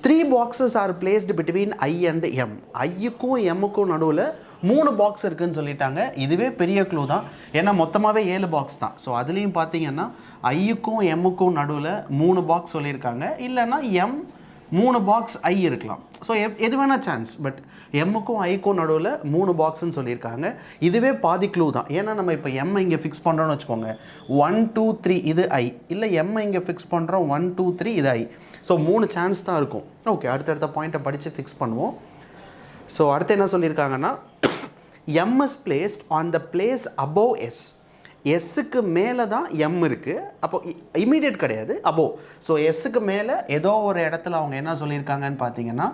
3 boxes are placed between I and M. ஐயுக்கும் எம்முக்கும் நடுவில் 3 பாக்ஸ் இருக்குதுன்னு சொல்லிட்டாங்க. இதுவே பெரிய க்ளூ தான். ஏன்னா மொத்தமாகவே 7 பாக்ஸ் தான். ஸோ அதுலேயும் பார்த்தீங்கன்னா ஐயுக்கும் எம்முக்கும் நடுவில் 3 பாக்ஸ் சொல்லியிருக்காங்க. இல்லைன்னா எம் 3 பாக்ஸ் ஐ இருக்கலாம். ஸோ எது வேணால் சான்ஸ். பட் எம்முக்கும் ஐக்கும் நடுவில் 3 பாக்ஸ்ன்னு சொல்லியிருக்காங்க. இதுவே பாதி க்ளூ தான். ஏன்னா நம்ம இப்போ எம்மை இங்கே ஃபிக்ஸ் பண்ணுறோன்னு வச்சுக்கோங்க, 1 2 3 இது ஐ, இல்லை எம்மை இங்கே ஃபிக்ஸ் பண்ணுறோம் 1 2 3 இது ஐ. ஸோ 3 சான்ஸ் தான் இருக்கும். ஓகே, அடுத்தடுத்த பாயிண்ட்டை படித்து ஃபிக்ஸ் பண்ணுவோம். ஸோ அடுத்து என்ன சொல்லியிருக்காங்கன்னா, M is placed on the place above S. எஸ்ஸுக்கு மேலே தான் எம் இருக்குது. அப்போ இமீடியட் கிடையாது, அபோவ். ஸோ எஸ்ஸுக்கு மேலே ஏதோ ஒரு இடத்துல அவங்க என்ன சொல்லியிருக்காங்கன்னு பார்த்தீங்கன்னா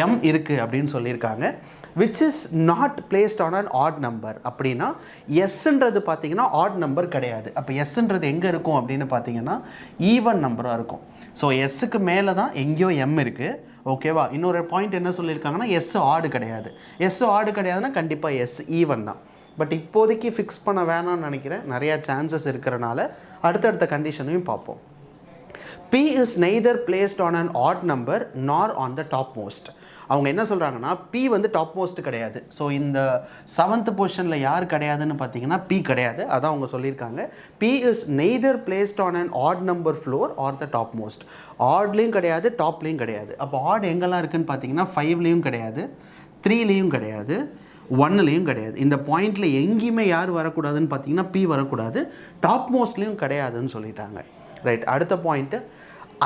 எம் இருக்குது அப்படின்னு சொல்லியிருக்காங்க. Which is not placed on an add number. அப்படின்னா எஸ்ன்றது பார்த்தீங்கன்னா ஆட் நம்பர் கிடையாது. அப்போ எஸ்ன்றது எங்கே இருக்கும் அப்படின்னு பார்த்தீங்கன்னா ஈவன் நம்பராக இருக்கும். ஸோ எஸ்ஸுக்கு மேலே தான் எங்கேயோ எம் இருக்குது. ஓகேவா? இன்னொரு பாயிண்ட் என்ன சொல்லியிருக்காங்கன்னா எஸ் ஆடு கிடையாது. எஸ் ஆடு கிடையாதுன்னா கண்டிப்பாக எஸ் ஈவன் தான். பட் இப்போதைக்கு ஃபிக்ஸ் பண்ண வேணாம்னு நினைக்கிறேன், நிறையா சான்சஸ் இருக்கிறனால அடுத்தடுத்த கண்டிஷனையும் பார்ப்போம். P is neither placed on an odd number nor on the topmost. அவங்க என்ன சொல்கிறாங்கன்னா P வந்து டாப் மோஸ்ட் கிடையாது. ஸோ இந்த 7th பொசிஷனில் யார் கிடையாதுன்னு பார்த்தீங்கன்னா P கிடையாது. அதான் அவங்க சொல்லியிருக்காங்க. P is neither placed on an odd number floor or the topmost. ஆட்லேயும் கிடையாது, டாப்லேயும் கிடையாது. அப்போ ஆட் எங்கெல்லாம் இருக்குதுன்னு பார்த்தீங்கன்னா 5லேயும் கிடையாது, 3லேயும் கிடையாது, 1லேயும் கிடையாது. இந்த பாயிண்டில் எங்கேயுமே யார் வரக்கூடாதுன்னு பார்த்தீங்கன்னா P வரக்கூடாது, டாப் மோஸ்ட்லேயும் கிடையாதுன்னு சொல்லிட்டாங்க. ரைட், அடுத்த point,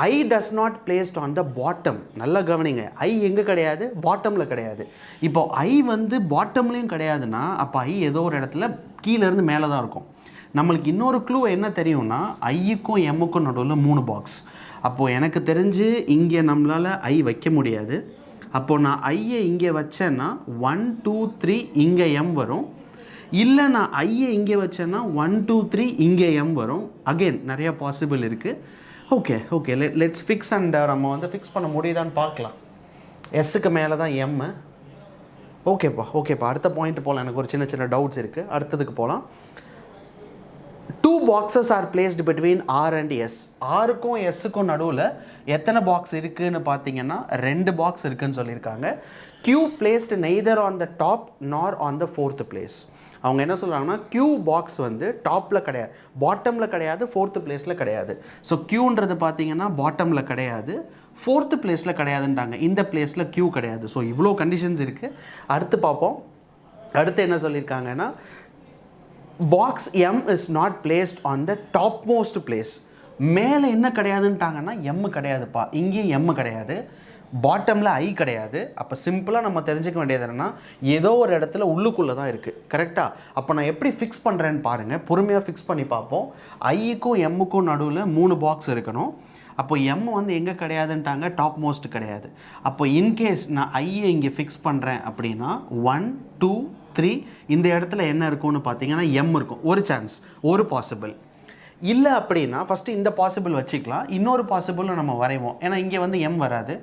I does not placed on the bottom. நல்லா கவனிங்க, ஐ எங்கே கிடையாது? பாட்டமில் கிடையாது. இப்போ ஐ வந்து பாட்டம்லேயும் கிடையாதுன்னா அப்போ ஐ ஏதோ ஒரு இடத்துல கீழேருந்து மேலே தான் இருக்கும். நம்மளுக்கு இன்னொரு க்ளூ என்ன தெரியும்னா ஐக்கும் எம்முக்கும் நடுவில் 3 பாக்ஸ். அப்போது எனக்கு தெரிஞ்சு இங்கே நம்மளால் ஐ வைக்க முடியாது. அப்போது நான் ஐயை இங்கே வச்சேன்னா 1 2 3 இங்கே எம் வரும். இல்லை நான் ஐயை இங்கே வச்சேன்னா 1 2 3 இங்கே எம் வரும். அகெயின் நிறையா பாசிபிள் இருக்குது. Okay okay, let's fix and நம்ம வந்து ஃபிக்ஸ் பண்ண முடியுதான்னு பார்க்கலாம். எஸ்ஸுக்கு மேலே தான் எம்மு. ஓகேப்பா அடுத்த பாயிண்ட் போகலாம். எனக்கு ஒரு சின்ன சின்ன டவுட்ஸ் இருக்குது, அடுத்ததுக்கு போகலாம். 2 boxes are placed between R and S. ஆருக்கும் எஸ்ஸுக்கும் நடுவில் எத்தனை பாக்ஸ் இருக்குதுன்னு பார்த்தீங்கன்னா 2 பாக்ஸ் இருக்குதுன்னு சொல்லியிருக்காங்க. Q placed neither on the top nor on the 4th place. அவங்க என்ன சொல்கிறாங்கன்னா Q பாக்ஸ் வந்து டாப்பில் கிடையாது, பாட்டமில் கிடையாது, 4th பிளேஸில் கிடையாது. ஸோ Qன்றது பார்த்தீங்கன்னா பாட்டமில் கிடையாது, 4th பிளேஸில் கிடையாதுன்றாங்க. இந்த பிளேஸில் Q கிடையாது. ஸோ இவ்வளோ கண்டிஷன்ஸ் இருக்குது. அடுத்து பார்ப்போம். அடுத்து என்ன சொல்லியிருக்காங்கன்னா box M is not placed on the topmost place. மேலே என்ன கிடையாதுன்ட்டாங்கன்னா எம் கிடையாதுப்பா, இங்கேயும் எம் கிடையாது, பாட்டமில் ஐ கிடையாது. அப்போ சிம்பிளாக நம்ம தெரிஞ்சுக்க வேண்டியது என்னென்னா ஏதோ ஒரு இடத்துல உள்ளுக்குள்ளே தான் இருக்குது. கரெக்டாக? அப்போ நான் எப்படி ஃபிக்ஸ் பண்ணுறேன்னு பாருங்கள், பொறுமையாக ஃபிக்ஸ் பண்ணி பார்ப்போம். ஐக்கும் எம்முக்கும் நடுவில் 3 பாக்ஸ் இருக்கணும். அப்போ எம் வந்து எங்கே கிடையாதுன்ட்டாங்க? டாப் மோஸ்ட் கிடையாது. அப்போ இன்கேஸ் நான் ஐயை இங்கே ஃபிக்ஸ் பண்ணுறேன் அப்படின்னா 1 2 3 இந்த இடத்துல என்ன இருக்கும்னு பார்த்தீங்கன்னா எம் இருக்கும். ஒரு சான்ஸ், ஒரு பாசிபிள். இல்லை அப்படின்னா ஃபஸ்ட்டு இந்த பாசிபிள் வச்சுக்கலாம், இன்னொரு பாசிபிள் நம்ம வரைவோம். ஏன்னா இங்கே வந்து எம் வராது.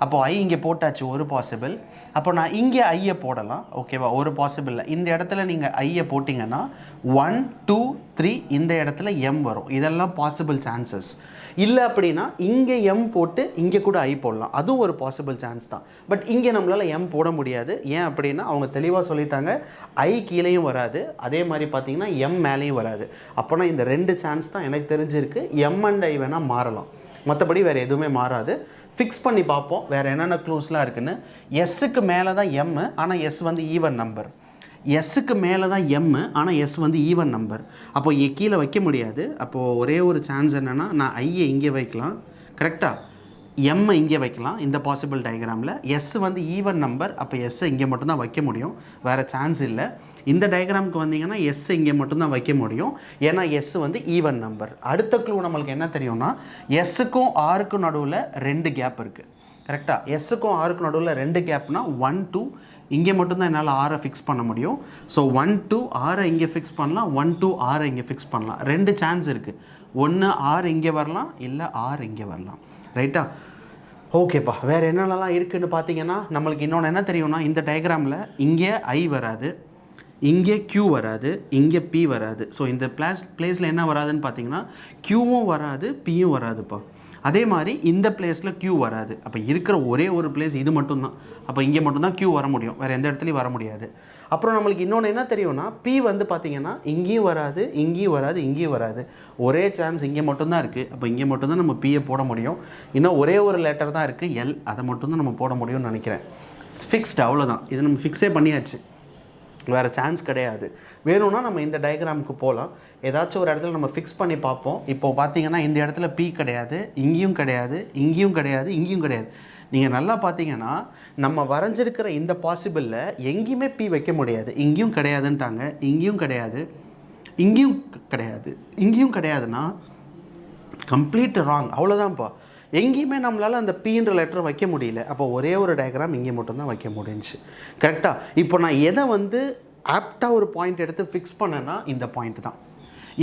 அப்போது ஐ இங்கே போட்டாச்சு, ஒரு பாசிபிள். அப்போ நான் இங்கே ஐயை போடலாம். ஓகேவா? ஒரு பாசிபிளில் இந்த இடத்துல நீங்கள் ஐயை போட்டிங்கன்னா 1 2 3 இந்த இடத்துல எம் வரும். இதெல்லாம் பாசிபிள் சான்சஸ். இல்லை அப்படின்னா இங்கே எம் போட்டு இங்கே கூட ஐ போடலாம், அதுவும் ஒரு பாசிபிள் சான்ஸ் தான். பட் இங்கே நம்மளால் எம் போட முடியாது. ஏன் அப்படின்னா அவங்க தெளிவாக சொல்லிட்டாங்க ஐ கீழேயும் வராது, அதே மாதிரி பார்த்தீங்கன்னா எம் மேலேயும் வராது. அப்போனா இந்த 2 சான்ஸ் தான் எனக்கு தெரிஞ்சிருக்கு. எம் அண்ட் ஐ வேணால் மாறலாம், மற்றபடி வேறு எதுவுமே மாறாது. ஃபிக்ஸ் பண்ணி பார்ப்போம் வேறு என்னென்ன க்ளூஸ்லாம் இருக்குன்னு. எஸ்ஸுக்கு மேலே தான் எம், ஆனால் எஸ் வந்து ஈவன் நம்பர். எஸ்ஸுக்கு மேலே தான் எம், ஆனால் எஸ் வந்து ஈவன் நம்பர். அப்போது கீழே வைக்க முடியாது. அப்போது ஒரே ஒரு சான்ஸ் என்னென்னா நான் ஐயை இங்கே வைக்கலாம். கரெக்டாக? எம்மை இங்கே வைக்கலாம் இந்த பாசிபிள் டயக்ராமில். எஸ் வந்து ஈவன் நம்பர், அப்போ எஸ்ஸை இங்கே மட்டும்தான் வைக்க முடியும், வேறு சான்ஸ் இல்லை. இந்த டயக்ராமுக்கு வந்தீங்கன்னா எஸ்ஸை இங்கே மட்டும்தான் வைக்க முடியும், ஏன்னா எஸ் வந்து ஈவன் நம்பர். அடுத்த க்ளூ நம்மளுக்கு என்ன தெரியும்னா எஸ்ஸுக்கும் ஆருக்கும் நடுவில் 2 கேப் இருக்குது. கரெக்டாக? எஸ்ஸுக்கும் ஆருக்கும் நடுவில் 2 கேப்னா 1 2 இங்கே மட்டும்தான் என்னால் ஆரை ஃபிக்ஸ் பண்ண முடியும். ஸோ 1 2 ஆரை இங்கே ஃபிக்ஸ் பண்ணலாம், 1 2 ஆரை இங்கே ஃபிக்ஸ் பண்ணலாம். 2 சான்ஸ் இருக்குது. ஒன்று ஆர் இங்கே வரலாம், இல்லை ஆர் இங்கே வரலாம். ரைட்டா? ஓகேப்பா, வேறு என்னென்னலாம் இருக்குதுன்னு பார்த்தீங்கன்னா நம்மளுக்கு இன்னொன்று என்ன தெரியும்னா இந்த டயக்ராமில் இங்கே ஐ வராது, இங்கே Q வராது, இங்கே P வராது. ஸோ இந்த பிளேஸில் என்ன வராதுன்னு பார்த்தீங்கன்னா Qவும் வராது, Pயும் வராதுப்பா. அதே மாதிரி இந்த பிளேஸில் Q வராது. அப்போ இருக்கிற ஒரே ஒரு பிளேஸ் இது மட்டும்தான். அப்போ இங்கே மட்டும்தான் Q வர முடியும், வேறு எந்த இடத்துலையும் வர முடியாது. அப்புறம் நம்மளுக்கு இன்னொன்று என்ன தெரியும்னா பி வந்து பார்த்திங்கன்னா இங்கேயும் வராது, இங்கேயும் வராது, இங்கேயும் வராது. ஒரே சான்ஸ் இங்கே மட்டும்தான் இருக்குது. அப்போ இங்கே மட்டும்தான் நம்ம பியை போட முடியும். இன்னும் ஒரே ஒரு லெட்டர் தான் இருக்குது, எல். அதை மட்டும்தான் நம்ம போட முடியும்னு நினைக்கிறேன். ஃபிக்ஸ்டு, அவ்வளோதான். இது நம்ம ஃபிக்ஸே பண்ணியாச்சு, வேறு சான்ஸ் கிடையாது. வேணும்னா நம்ம இந்த டயக்ராமுக்கு போகலாம். ஏதாச்சும் ஒரு இடத்துல நம்ம ஃபிக்ஸ் பண்ணி பார்ப்போம். இப்போது பார்த்தீங்கன்னா இந்த இடத்துல பி கிடையாது, இங்கேயும் கிடையாது, இங்கேயும் கிடையாது, இங்கேயும் கிடையாது. நீங்கள் நல்லா பார்த்தீங்கன்னா நம்ம வரைஞ்சிருக்கிற இந்த பாசிபிளில் எங்கேயுமே பி வைக்க முடியாது. இங்கேயும் கிடையாதுன்ட்டாங்க, இங்கேயும் கிடையாது, இங்கேயும் கிடையாது, இங்கேயும் கிடையாதுன்னா கம்ப்ளீட் ராங். அவ்வளோதான்ப்பா. எங்கேயுமே நம்மளால் அந்த பீன்ற லெட்டர் வைக்க முடியல. அப்போ ஒரே ஒரு டயக்ராம் இங்கே மட்டும்தான் வைக்க முடிஞ்சிச்சு. கரெக்டாக? இப்போ நான் எதை வந்து ஆப்டாக ஒரு பாயிண்ட் எடுத்து ஃபிக்ஸ் பண்ணேன்னா இந்த பாயிண்ட் தான்.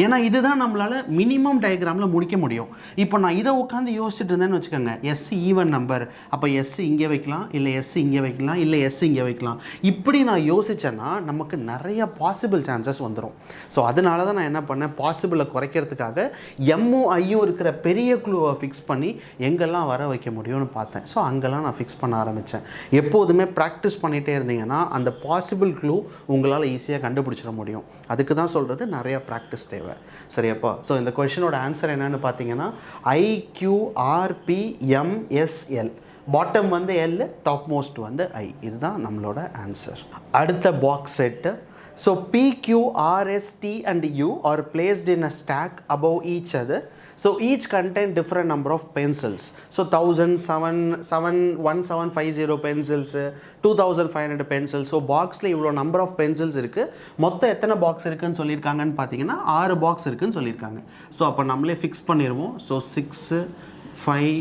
ஏன்னா இதுதான் நம்மளால் மினிமம் டயக்ராமில் முடிக்க முடியும். இப்போ நான் இதை உட்காந்து யோசிச்சுட்டு இருந்தேன்னு வச்சுக்கோங்க, எஸ் ஈவன் நம்பர், அப்போ எஸ் இங்கே வைக்கலாம், இல்லை எஸ் இங்கே வைக்கலாம், இல்லை எஸ் இங்கே வைக்கலாம். இப்படி நான் யோசித்தேன்னா நமக்கு நிறைய பாசிபிள் சான்சஸ் வந்துடும். ஸோ அதனால தான் நான் என்ன பண்ணேன், பாசிபிளை குறைக்கிறதுக்காக எம்மும் ஐயும் இருக்கிற பெரிய க்ளூவை ஃபிக்ஸ் பண்ணி எங்கெல்லாம் வர வைக்க முடியும்னு பார்த்தேன். ஸோ அங்கெல்லாம் நான் ஃபிக்ஸ் பண்ண ஆரம்பித்தேன். எப்போதுமே ப்ராக்டிஸ் பண்ணிகிட்டே இருந்தீங்கன்னா அந்த பாசிபிள் க்ளூ உங்களால் ஈஸியாக கண்டுபிடிச்சிட முடியும். அதுக்கு தான் சொல்கிறது நிறையா ப்ராக்டிஸ் தேவை. சரியாப்பா? ஸோ இந்த கொஷினோட ஆன்சர் என்னன்னு பார்த்தீங்கன்னா IQRPMSL. பாட்டம் வந்து எல், டாப் மோஸ்ட் வந்து ஐ. இதுதான் நம்மளோட ஆன்சர். அடுத்த box set. So PQRST and U are placed in a stack above each other. So each contain different number of pencils. So 1750 pencils, 2500 pencils. So boxல இவ்வளோ number of pencils இருக்குது. மொத்தம் எத்தனை box இருக்குன்னு சொல்லியிருக்காங்கன்னு பார்த்தீங்கன்னா 6 பாக்ஸ் இருக்குன்னு சொல்லியிருக்காங்க. ஸோ அப்போ நம்மளே ஃபிக்ஸ் பண்ணிடுவோம். So 6, 5,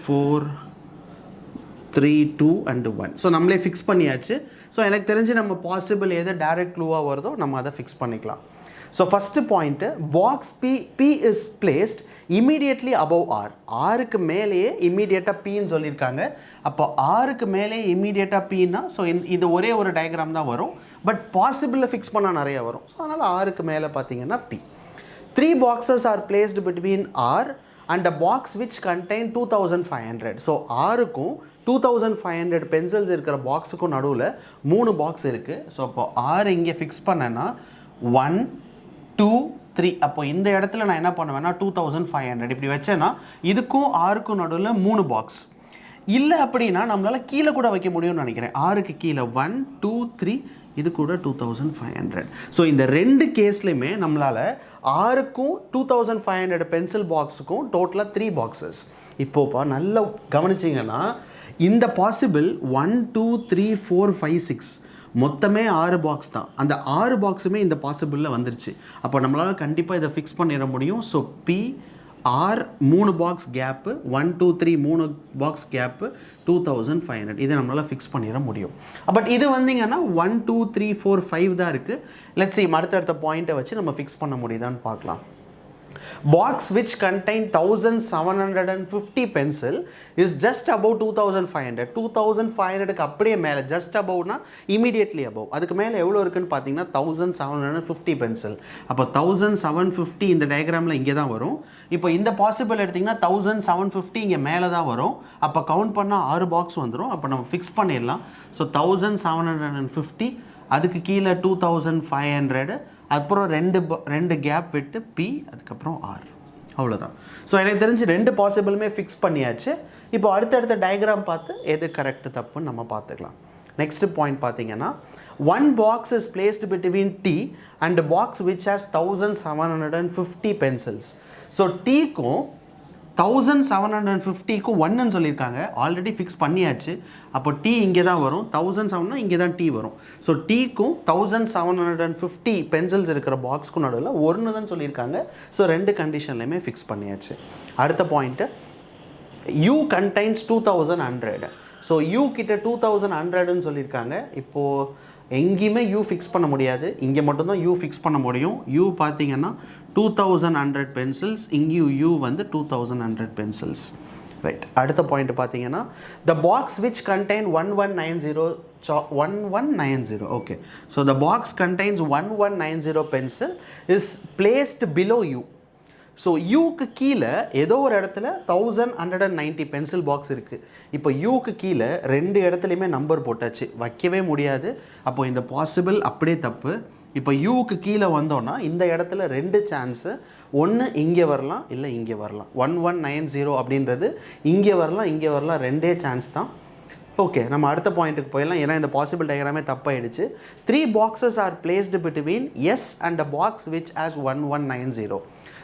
4, 3, 2 and 1. ஸோ நம்மளே ஃபிக்ஸ் பண்ணியாச்சு. ஸோ எனக்கு தெரிஞ்சு நம்ம பாசிபிள் எது டைரக்ட் க்ளூவாக வருதோ நம்ம அதை ஃபிக்ஸ் பண்ணிக்கலாம். So first point, box P is placed immediately above R. ஆருக்கு மேலேயே இமீடியட்டாக பின்னு சொல்லியிருக்காங்க. அப்போ ஆருக்கு மேலேயே இமீடியட்டாக பின்னா ஸோ இது ஒரே ஒரு டயக்ராம் தான் வரும். பட் பாசிபிளில் ஃபிக்ஸ் பண்ணால் நிறையா வரும். ஸோ அதனால் ஆருக்கு மேலே பார்த்தீங்கன்னா P. 3 boxes are placed between R and a box which contain 2500. So ஆருக்கும் 2500 பென்சில்ஸ் இருக்கிற பாக்ஸுக்கும் நடுவில் 3 பாக்ஸ் இருக்குது. ஸோ அப்போ ஆறு இங்கே ஃபிக்ஸ் பண்ணேன்னா 1, 2, 3. அப்போ இந்த இடத்துல நான் என்ன பண்ணுவேன்னா 2500 இப்படி வச்சேன்னா இதுக்கும் ஆருக்கும் நடுவில் 3 பாக்ஸ். இல்லை அப்படின்னா நம்மளால் கீழே கூட வைக்க முடியும்னு நினைக்கிறேன். ஆருக்கு கீழே 1, 2, 3, இது கூட 2500. ஸோ இந்த ரெண்டு கேஸ்லையுமே நம்மளால் ஆருக்கும் 2500 பென்சில் பாக்ஸுக்கும் டோட்டலாக 3 பாக்ஸஸ். இப்போப்பா நல்லா கவனிச்சிங்கன்னா இந்த பாசிபிள் 1, 2, 3, 4, 5, 6 மொத்தமே 6 பாக்ஸ் தான். அந்த 6 பாக்ஸுமே இந்த பாசிபிளில் வந்துருச்சு. அப்போ நம்மளால் கண்டிப்பாக இதை ஃபிக்ஸ் பண்ணிட முடியும். So PR 3 box gap, 1, 2, 3 3 box gap, 2500. இதை நம்மளால் ஃபிக்ஸ் பண்ணிட முடியும். பட் இது வந்தீங்கன்னா 1, 2, 3, 4, 5 தான் இருக்குது. லெட்ஸ் see அடுத்தடுத்த பாயிண்ட்டை வச்சு நம்ம ஃபிக்ஸ் பண்ண முடியுதான்னு பார்க்கலாம். Box which contain 1750 pencil is just above 2500. 2500க்கு அப்படியே மேலே, just aboveனா immediately above. அதுக்கு மேலே எவ்வளோ இருக்குன்னு பார்த்தீங்கன்னா 1750 பென்சில். அப்போ 1750 இந்த டயக்ராமில் இங்கே தான் வரும். இப்போ இந்த பாசிபிள் எடுத்திங்கன்னா 1750 இங்கே மேலே தான் வரும். அப்போ கவுண்ட் பண்ணால் 6 பாக்ஸ் வந்துடும். அப்போ நம்ம ஃபிக்ஸ் பண்ணிடலாம். ஸோ 1750, அதுக்கு கீழே 2500, அப்புறம் ரெண்டு கேப் விட்டு P, அதுக்கப்புறம் R. அவ்வளோதான். ஸோ எனக்கு தெரிஞ்சு 2 பாசிபிளுமே ஃபிக்ஸ் பண்ணியாச்சு. இப்போ அடுத்தடுத்த டயக்ராம் பார்த்து எது கரெக்டு தப்புன்னு நம்ம பார்த்துக்கலாம். நெக்ஸ்ட் பாயிண்ட் பார்த்தீங்கன்னா 1 box is placed between T and a box which has 1750 pencils. So Tக்கும் 1750க்கும் 1ன்னு சொல்லியிருக்காங்க. ஆல்ரெடி ஃபிக்ஸ் பண்ணியாச்சு. அப்போ T இங்கே தான் வரும். 1700 இங்கே தான் T வரும். ஸோ Tக்கும் 1750 பென்சில்ஸ் இருக்கிற பாக்ஸ்க்கும் நடுவில் 1 தான் சொல்லியிருக்காங்க. ஸோ 2 கண்டிஷன்லையுமே ஃபிக்ஸ் பண்ணியாச்சு. அடுத்த point, U contains 2100. So U கிட்ட 2100ன்னு சொல்லியிருக்காங்க. இப்போது எங்கேயுமே U ஃபிக்ஸ் பண்ண முடியாது. இங்கே மட்டும்தான் U ஃபிக்ஸ் பண்ண முடியும். U பார்த்தீங்கன்னா 2100 பென்சில்ஸ், இங்கேயும் U வந்து 2100 பென்சில்ஸ். ரைட். அடுத்த பாயிண்ட் பார்த்தீங்கன்னா the box which contain 1190. Okay. So the box contains 1190 pencil is placed below U. So யூக்கு கீழே ஏதோ ஒரு இடத்துல 1190 பென்சில் பாக்ஸ் இருக்குது. இப்போ யூக்கு கீழே 2 இடத்துலையுமே நம்பர் போட்டாச்சு, வைக்கவே முடியாது. அப்போ இந்த பாசிபிள் அப்படியே தப்பு. இப்போ யூக்கு கீழே வந்தோன்னா இந்த இடத்துல 2 சான்ஸு, ஒன்று இங்கே வரலாம் இல்லை இங்கே வரலாம். 1190 அப்படின்றது இங்கே வரலாம் இங்கே வரலாம், 2 சான்ஸ் தான். ஓகே, நம்ம அடுத்த பாயிண்ட்டுக்கு போயிடலாம், ஏன்னா இந்த possible டயக்ராமே தப்பாயிடுச்சு. 3 boxes are placed between S and a box which has 1190.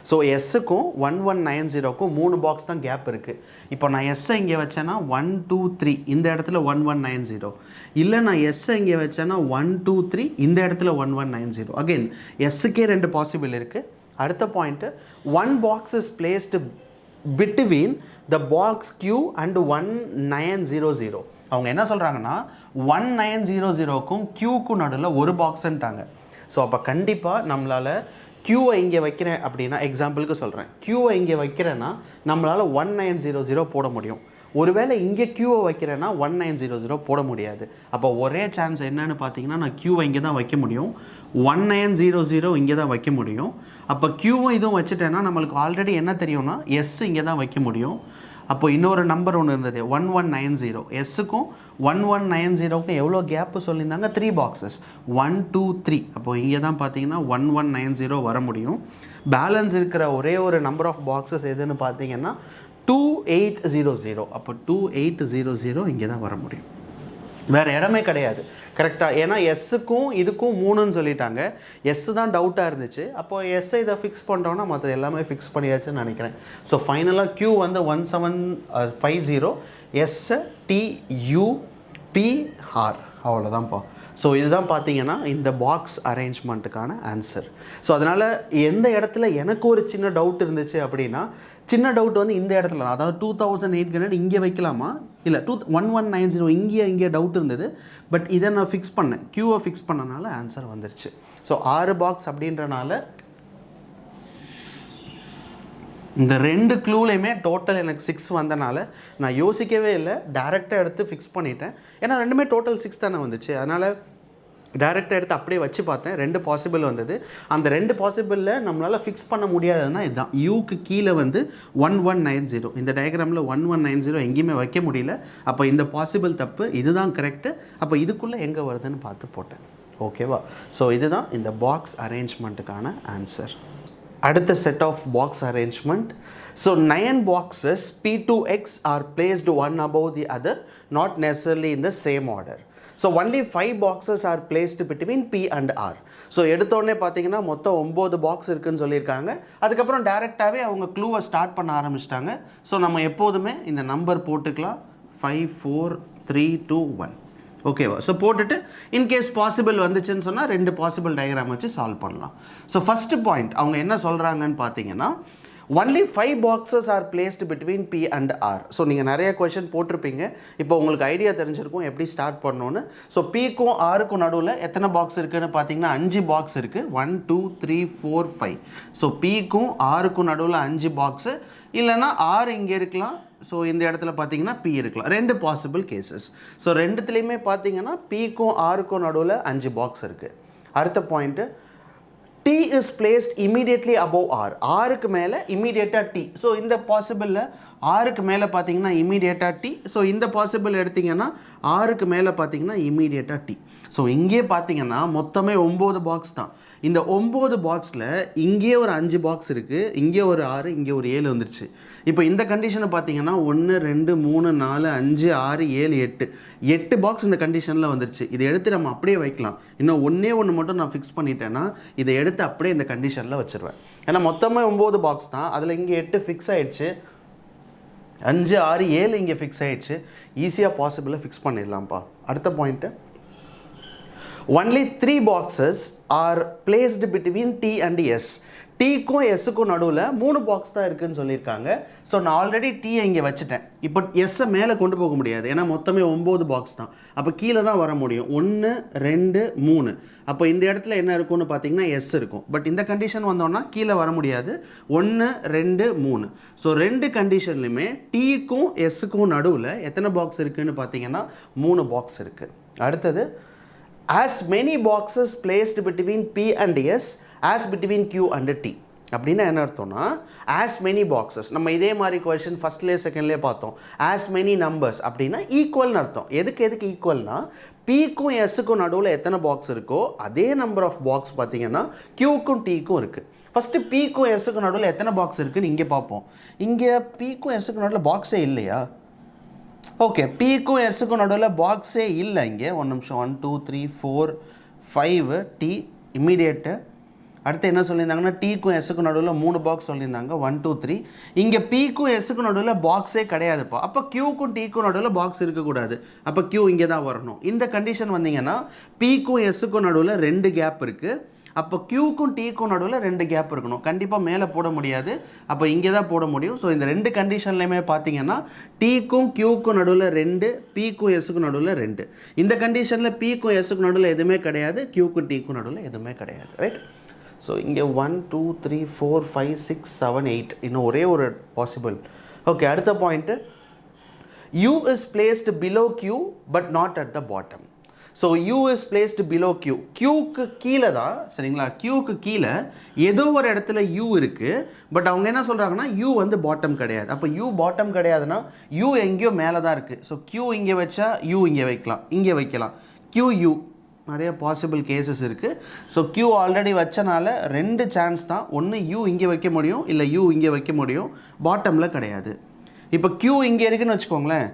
So எஸ்ஸுக்கும் 1190க்கும் 3 பாக்ஸ் தான் கேப் இருக்குது. இப்போ நான் எஸ்ஸை இங்கே வச்சேன்னா 1 2 3 இந்த இடத்துல 1190, இல்லை நான் எஸ்ஸை இங்கே வச்சேன்னா 1 2 3 இந்த இடத்துல 1190. அகெயின் எஸ்ஸுக்கே 2 பாசிபிள் இருக்குது. அடுத்த point, 1 box is placed between the box Q and 1900. அவங்க என்ன சொல்கிறாங்கன்னா 1900க்கும் Qக்கும் நடுவில் ஒரு பாக்ஸுன்ட்டாங்க. ஸோ அப்போ கண்டிப்பாக நம்மளால் க்யூவை இங்கே வைக்கிறேன் அப்படின்னா, எக்ஸாம்பிளுக்கு சொல்கிறேன், க்யூவை இங்கே வைக்கிறேன்னா நம்மளால் 1900 போட முடியும். ஒருவேளை இங்கே க்யூவை வைக்கிறேன்னா 1900 போட முடியாது. அப்போ ஒரே சான்ஸ் என்னன்னு பார்த்தீங்கன்னா, நான் க்யூவை இங்கே தான் வைக்க முடியும், 1900 இங்கே தான் வைக்க முடியும். அப்போ க்யூவும் இதுவும் வச்சுட்டேன்னா நம்மளுக்கு ஆல்ரெடி என்ன தெரியும்னா எஸ் இங்கே தான் வைக்க முடியும். அப்போ இன்னொரு நம்பர் ஒன்று இருந்தது 1190. எஸ்ஸுக்கும் 1190க்கும் எவ்வளோ கேப்பு சொல்லியிருந்தாங்க, 3 boxes, 1 2 3. அப்போ இங்கே தான் பார்த்தீங்கன்னா 1190 வர முடியும். பேலன்ஸ் இருக்கிற ஒரே ஒரு நம்பர் ஆஃப் பாக்ஸஸ் எதுன்னு பார்த்தீங்கன்னா 2800. அப்போ 2800 இங்கே தான் வர முடியும், வேறு இடமே கிடையாது. கரெக்டாக, ஏன்னா எஸ்ஸுக்கும் இதுக்கும் 3ன்னு சொல்லிட்டாங்க. எஸ்ஸு தான் டவுட்டாக இருந்துச்சு. அப்போது எஸ்ஸை இதை ஃபிக்ஸ் பண்ணுறோன்னா மற்ற எல்லாமே ஃபிக்ஸ் பண்ணியாச்சுன்னு நினைக்கிறேன். ஸோ ஃபைனலாக க்யூ வந்து 1750, எஸ்ஸு TUPR, அவ்வளோதான்ப்பா. ஸோ இதுதான் பார்த்தீங்கன்னா இந்த பாக்ஸ் அரேஞ்ச்மெண்ட்டுக்கான ஆன்சர். ஸோ அதனால் எந்த இடத்துல எனக்கு ஒரு சின்ன டவுட் இருந்துச்சு அப்படின்னா, சின்ன டவுட் வந்து இந்த இடத்துல, அதாவது 2800 இங்கே வைக்கலாமா, இல்லை 1190 இங்கே டவுட் இருந்தது. பட் இதை நான் ஃபிக்ஸ் பண்ணேன், க்யூவை ஃபிக்ஸ் பண்ணனால ஆன்சர் வந்துருச்சு. ஸோ 6 பாக்ஸ் அப்படின்றனால இந்த 2 க்ளூலையுமே டோட்டல் எனக்கு 6 வந்தனால நான் யோசிக்கவே இல்லை, டேரெக்டாக எடுத்து ஃபிக்ஸ் பண்ணிட்டேன். ஏன்னா ரெண்டுமே டோட்டல் 6 தானே வந்துச்சு. அதனால் டேரெக்டாக எடுத்து அப்படியே வச்சு பார்த்தேன், 2 பாசிபிள் வந்தது. அந்த 2 பாசிபிளில் நம்மளால் ஃபிக்ஸ் பண்ண முடியாதுன்னா இதுதான், யூக்கு கீழே வந்து 1190. இந்த டயக்ராமில் 1190 எங்கேயுமே வைக்க முடியல. அப்போ இந்த பாசிபிள் தப்பு, இதுதான் கரெக்டு. அப்போ இதுக்குள்ளே எங்கே வருதுன்னு பார்த்து போட்டேன். ஓகேவா? ஸோ இதுதான் இந்த பாக்ஸ் அரேஞ்ச்மெண்ட்டுக்கான ஆன்சர். அடுத்த set of box arrangement. So 9 boxes P2X are placed one above the other, not necessarily in the same order. So only 5 boxes are placed between P and R. So எடுத்தோடனே பார்த்தீங்கன்னா மொத்தம் 9 box இருக்குதுன்னு சொல்லியிருக்காங்க. அதுக்கப்புறம் டேரெக்டாகவே அவங்க க்ளூவை start பண்ண ஆரம்பிச்சிட்டாங்க. ஸோ நம்ம எப்போதுமே இந்த நம்பர் போட்டுக்கலாம், 5 4 3 2 1. ஓகேவா? ஸோ போட்டுட்டு இன்கேஸ் பாசிபிள் வந்துச்சுன்னு சொன்னால் 2 பாசிபிள் டயக்ராம் வச்சு சால்வ் பண்ணலாம். ஸோ ஃபஸ்ட்டு பாயிண்ட் அவங்க என்ன சொல்கிறாங்கன்னு பார்த்தீங்கன்னா, only 5 boxes are placed between P and R. So நீங்கள் நிறைய கொஷின் போட்டிருப்பீங்க, இப்போ உங்களுக்கு ஐடியா தெரிஞ்சிருக்கும் எப்படி ஸ்டார்ட் பண்ணணுன்னு. ஸோ Pக்கும் Rக்கும் நடுவில் எத்தனை பாக்ஸ் இருக்குதுன்னு பார்த்தீங்கன்னா 5 பாக்ஸ் இருக்குது, 1 2 3 4 5. ஸோ Pக்கும் Rக்கும் நடுவில் 5 பாக்ஸு, இல்லைனா R இங்கே இருக்கலாம். ஸோ இந்த இடத்துல பார்த்தீங்கன்னா P இருக்கலாம். 2 பாசிபிள் கேசஸ். ஸோ ரெண்டுத்துலேயுமே பார்த்தீங்கன்னா Pக்கும் Rக்கும் நடுவில் 5 பாக்ஸ் இருக்குது. அடுத்த point, T is placed immediately above R. Rக்கு மேலே இமீடியட்டாக T. ஸோ இந்த பாசிபிளில் Rக்கு மேலே பார்த்தீங்கன்னா இமீடியட்டாக T. ஸோ இந்த பாசிபிள் எடுத்திங்கன்னா Rக்கு மேலே பார்த்தீங்கன்னா இமீடியட்டாக T. ஸோ இங்கே பார்த்தீங்கன்னா மொத்தமே 9 பாக்ஸ் தான். இந்த 9 பாக்ஸில் இங்கே ஒரு 5 பாக்ஸ் இருக்குது, இங்கே ஒரு 6, இங்கே ஒரு 7 வந்துருச்சு. இப்போ இந்த கண்டிஷனை பார்த்தீங்கன்னா 1 2 3 4 5 6 7 8 பாக்ஸ் இந்த கண்டிஷனில் வந்துருச்சு. இதை எடுத்து நம்ம அப்படியே வைக்கலாம். இன்னும் ஒன்று மட்டும் நான் ஃபிக்ஸ் பண்ணிட்டேன்னா இதை எடுத்து அப்படியே இந்த கண்டிஷனில் வச்சுருவேன். ஏன்னா மொத்தமே 9 பாக்ஸ் தான், அதில் இங்கே 8 ஃபிக்ஸ் ஆகிடுச்சு, 5 6 7 இங்கே ஃபிக்ஸ் ஆகிடுச்சு. ஈஸியாக பாசிபிளாக ஃபிக்ஸ் பண்ணிடலாம்ப்பா. அடுத்த point, only 3 boxes are placed between T and S. Tக்கும் Sக்கும் நடுவில் 3 பாக்ஸ் தான் இருக்குதுன்னு சொல்லியிருக்காங்க. ஸோ நான் ஆல்ரெடி Tயை இங்கே வச்சுட்டேன். இப்போ Sஸை மேலே கொண்டு போக முடியாது, ஏன்னா மொத்தமே 9 பாக்ஸ் தான். அப்போ கீழே தான் வர முடியும், 1 2 3. அப்போ இந்த இடத்துல என்ன இருக்கும்னு பார்த்தீங்கன்னா S இருக்கும். பட் இந்த கண்டிஷன் வந்தோன்னா கீழே வர முடியாது, 1 2 3. ஸோ 2 கண்டிஷன்லையுமே Tக்கும் Sக்கும் நடுவில் எத்தனை பாக்ஸ் இருக்குதுன்னு பார்த்தீங்கன்னா 3 பாக்ஸ் இருக்குது. அடுத்தது, as many boxes placed between P and S as between Q and T. அப்படின்னா என்ன அர்த்தம்னா as many boxes, நம்ம இதே மாதிரி கொஷின் ஃபஸ்ட்லேயே செகண்ட்லேயே பார்த்தோம். as many numbers அப்படின்னா ஈக்குவல்னு அர்த்தம். எதுக்கு ஈக்குவல்னா பிக்கும் எஸ்ஸுக்கும் நடுவில் எத்தனை பாக்ஸ் இருக்கோ அதே நம்பர் ஆஃப் பாக்ஸ் பார்த்தீங்கன்னா கியூக்கும் டீக்கும் இருக்குது. ஃபஸ்ட்டு பிக்கும் எஸ்ஸுக்கும் நடுவில் எத்தனை பாக்ஸ் இருக்குதுன்னு இங்கே பார்ப்போம். இங்கே பிக்கும் எஸ்ஸுக்கும் நடுவில் பாக்ஸே இல்லையா? ஓகே, பிக்கும் எஸ்ஸுக்கும் நடுவில் பாக்ஸே இல்லை. இங்கே 1 நிமிஷம் 1 2 3 4 5 டி இம்மீடியேட்டு. அடுத்து என்ன சொல்லியிருந்தாங்கன்னா டீக்கும் எஸ்ஸுக்கும் நடுவில் 3 பாக்ஸ் சொல்லியிருந்தாங்க 1 2 3. இங்கே பிக்கும் எஸ்ஸுக்கும் நடுவில் பாக்ஸே கிடையாதுப்பா. அப்போ கியூக்கும் டீக்கும் நடுவில் பாக்ஸ் இருக்கக்கூடாது. அப்போ கியூ இங்கே தான் வரணும். இந்த கண்டிஷன் வந்தீங்கன்னா பிக்கும் எஸ்ஸுக்கும் நடுவில் 2 கேப் இருக்குது. அப்போ கியூக்கும் டீக்கும் நடுவில் 2 கேப் இருக்கணும். கண்டிப்பாக மேலே போட முடியாது. அப்போ இங்கே தான் போட முடியும். ஸோ இந்த 2 கண்டிஷன்லையுமே பார்த்தீங்கன்னா டீக்கும் கியூக்கும் நடுவில் 2, பிக்கும் எஸ்ஸுக்கும் நடுவில் 2. இந்த கண்டிஷனில் பிக்கும் எஸ்ஸுக்கும் நடுவில் எதுவுமே கிடையாது, கியூக்கும் டீக்கும் நடுவில் எதுவுமே கிடையாது. ரைட்? ஸோ இங்கே 1 2 3 4 5 6 7 8 இன்னும் ஒரே ஒரு பாசிபிள். ஓகே, அடுத்த point U is placed below Q but not at the bottom. So U is placed below Q. Qக்கு கீழே தான், சரிங்களா? Qக்கு கீழே ஏதோ ஒரு இடத்துல U இருக்குது. பட் அவங்க என்ன சொல்கிறாங்கன்னா U வந்து பாட்டம் கிடையாது. அப்போ U பாட்டம் கிடையாதுன்னா U எங்கேயோ மேலே தான் இருக்குது. ஸோ Q இங்கே வச்சா U இங்கே வைக்கலாம், இங்கே வைக்கலாம். QU நிறைய பாசிபிள் கேசஸ் இருக்குது. ஸோ Q ஆல்ரெடி வச்சனால 2 சான்ஸ் தான். ஒன்று U இங்கே வைக்க முடியும், இல்லை U இங்கே வைக்க முடியும். பாட்டமில் கிடையாது. இப்போ Q இங்கே இருக்குதுன்னு வச்சுக்கோங்களேன்.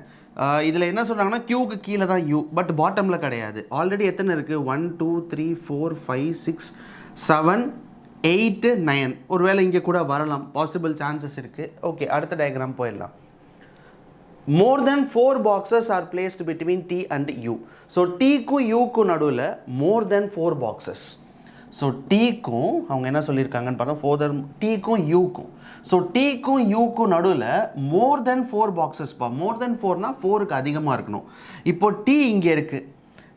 இதில் என்ன சொல்கிறாங்கன்னா Qக்கு கீழே தான் U, பட் பாட்டமில் கிடையாது. ஆல்ரெடி எத்தனை இருக்குது? 1 2 3 4 5 6 7 8 9. ஒருவேளை இங்கே கூட வரலாம், பாசிபிள் சான்சஸ் இருக்குது. ஓகே, அடுத்த டயக்ராம் போயிடலாம். More than 4 boxes are placed between T and U. So டீக்கும் யூக்கும் நடுவில் more than 4 boxes. ஸோ டீக்கும் அவங்க என்ன சொல்லியிருக்காங்கன்னு பார்த்தா ஃபோதர் டீக்கும் யூக்கும். ஸோ டீக்கும் யூக்கும் நடுவில் more than 4 boxesப்பா. more than 4னா 4க்கு அதிகமாக இருக்கணும். இப்போ டி இங்கே இருக்குது.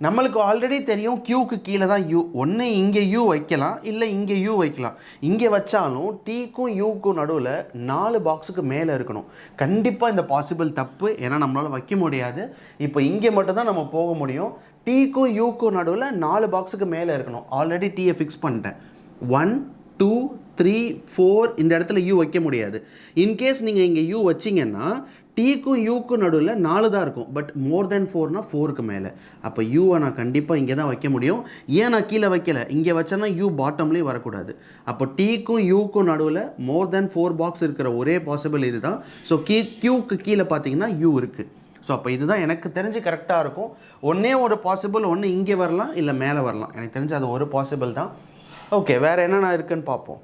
நம்மளுக்கு ஆல்ரெடி தெரியும் கியூக்கு கீழே தான் யூ. ஒன்று இங்கே யூ வைக்கலாம், இல்லை இங்கே யூ வைக்கலாம். இங்கே வச்சாலும் டீக்கும் யூக்கும் நடுவில் 4 பாக்ஸுக்கு மேலே இருக்கணும். கண்டிப்பாக இந்த பாசிபிள் தப்பு, ஏன்னா நம்மளால் வைக்க முடியாது. இப்போ இங்கே மட்டும்தான் நம்ம போக முடியும். டீக்கும் யூக்கும் நடுவில் 4 பாக்ஸுக்கு மேலே இருக்கணும். ஆல்ரெடி டீயை ஃபிக்ஸ் பண்ணிட்டேன். 1 2 3 4 இந்த இடத்துல யூ வைக்க முடியாது. இன்கேஸ் நீங்கள் இங்கே யூ வச்சிங்கன்னா டீக்கும் யூக்கும் நடுவில் 4 தான் இருக்கும். பட் மோர் தென் 4னா 4க்கு மேலே. அப்போ யூவை நான் கண்டிப்பாக இங்கே தான் வைக்க முடியும். ஏன் நான் கீழே வைக்கலை? இங்கே வச்சேன்னா யூ பாட்டம்லேயும் வரக்கூடாது. அப்போ டீக்கும் யூக்கும் நடுவில் மோர் தென் 4 பாக்ஸ் இருக்கிற ஒரே பாசிபிள் இது தான். ஸோ கியூக்கு கீழே பார்த்தீங்கன்னா யூ இருக்குது. ஸோ அப்போ இதுதான் எனக்கு தெரிஞ்சு கரெக்டாக இருக்கும். ஒன்றே ஒரு பாசிபிள், ஒன்று இங்கே வரலாம், இல்லை மேலே வரலாம். எனக்கு தெரிஞ்சு அது ஒரு பாசிபிள் தான். ஓகே, வேறு என்னென்ன இருக்குன்னு பார்ப்போம்.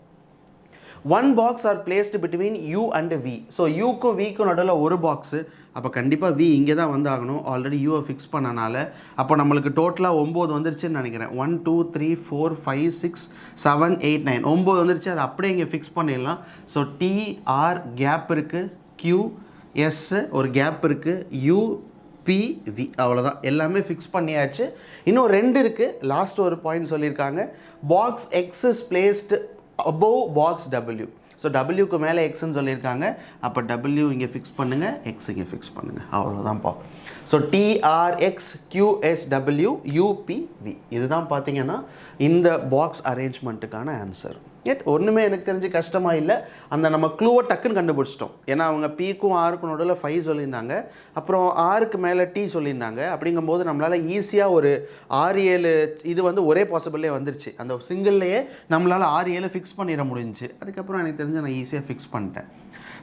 1 box are placed between U and V. So யூக்கும் விக்கும் நடுவில் ஒரு பாக்ஸு. அப்போ கண்டிப்பாக V இங்கே தான் வந்து ஆகணும். ஆல்ரெடி யூவை ஃபிக்ஸ் பண்ணனால. அப்போ நம்மளுக்கு டோட்டலாக 9 வந்துருச்சுன்னு நினைக்கிறேன். 1 2 3 4 5 6 7 8 9 9 வந்துருச்சு. அதை அப்படியே இங்கே ஃபிக்ஸ் பண்ணிடலாம். ஸோ TR கேப் இருக்குது, QS ஒரு கேப் இருக்குது, UPV அவ்வளோதான். எல்லாமே ஃபிக்ஸ் பண்ணியாச்சு. இன்னும் 2 இருக்குது. லாஸ்ட் ஒரு பாயிண்ட் சொல்லியிருக்காங்க. Box X is placed above box W. ஸோ டபிள்யூக்கு மேலே எக்ஸ்ன்னு சொல்லியிருக்காங்க. அப்போ டபிள்யூ இங்கே ஃபிக்ஸ் பண்ணுங்கள், எக்ஸ் இங்கே ஃபிக்ஸ் பண்ணுங்கள். அவ்வளோதான்ப்பா. ஸோ TRX QSW UPV இதுதான் பார்த்தீங்கன்னா இந்த பாக்ஸ் அரேஞ்ச்மெண்ட்டுக்கான ஆன்சர். ஒன்றுமே எனக்கு தெரிஞ்சு கஷ்டமாக இல்லை. அந்த நம்ம க்ளூவை டக்குன்னு கண்டுபிடிச்சிட்டோம். ஏன்னா அவங்க Pக்கும் Rக்கும் நடுவில் 5 சொல்லியிருந்தாங்க, அப்புறம் Rக்கு மேலே T சொல்லியிருந்தாங்க. அப்படிங்கும்போது நம்மளால் ஈஸியாக ஒரு 6 7 இது வந்து ஒரே பாசிபிளே வந்துருச்சு. அந்த சிங்கிள்லேயே நம்மளால் 6 7 ஃபிக்ஸ் பண்ணிட முடிஞ்சிச்சு. அதுக்கப்புறம் எனக்கு தெரிஞ்சு நான் ஈஸியாக ஃபிக்ஸ் பண்ணிட்டேன்.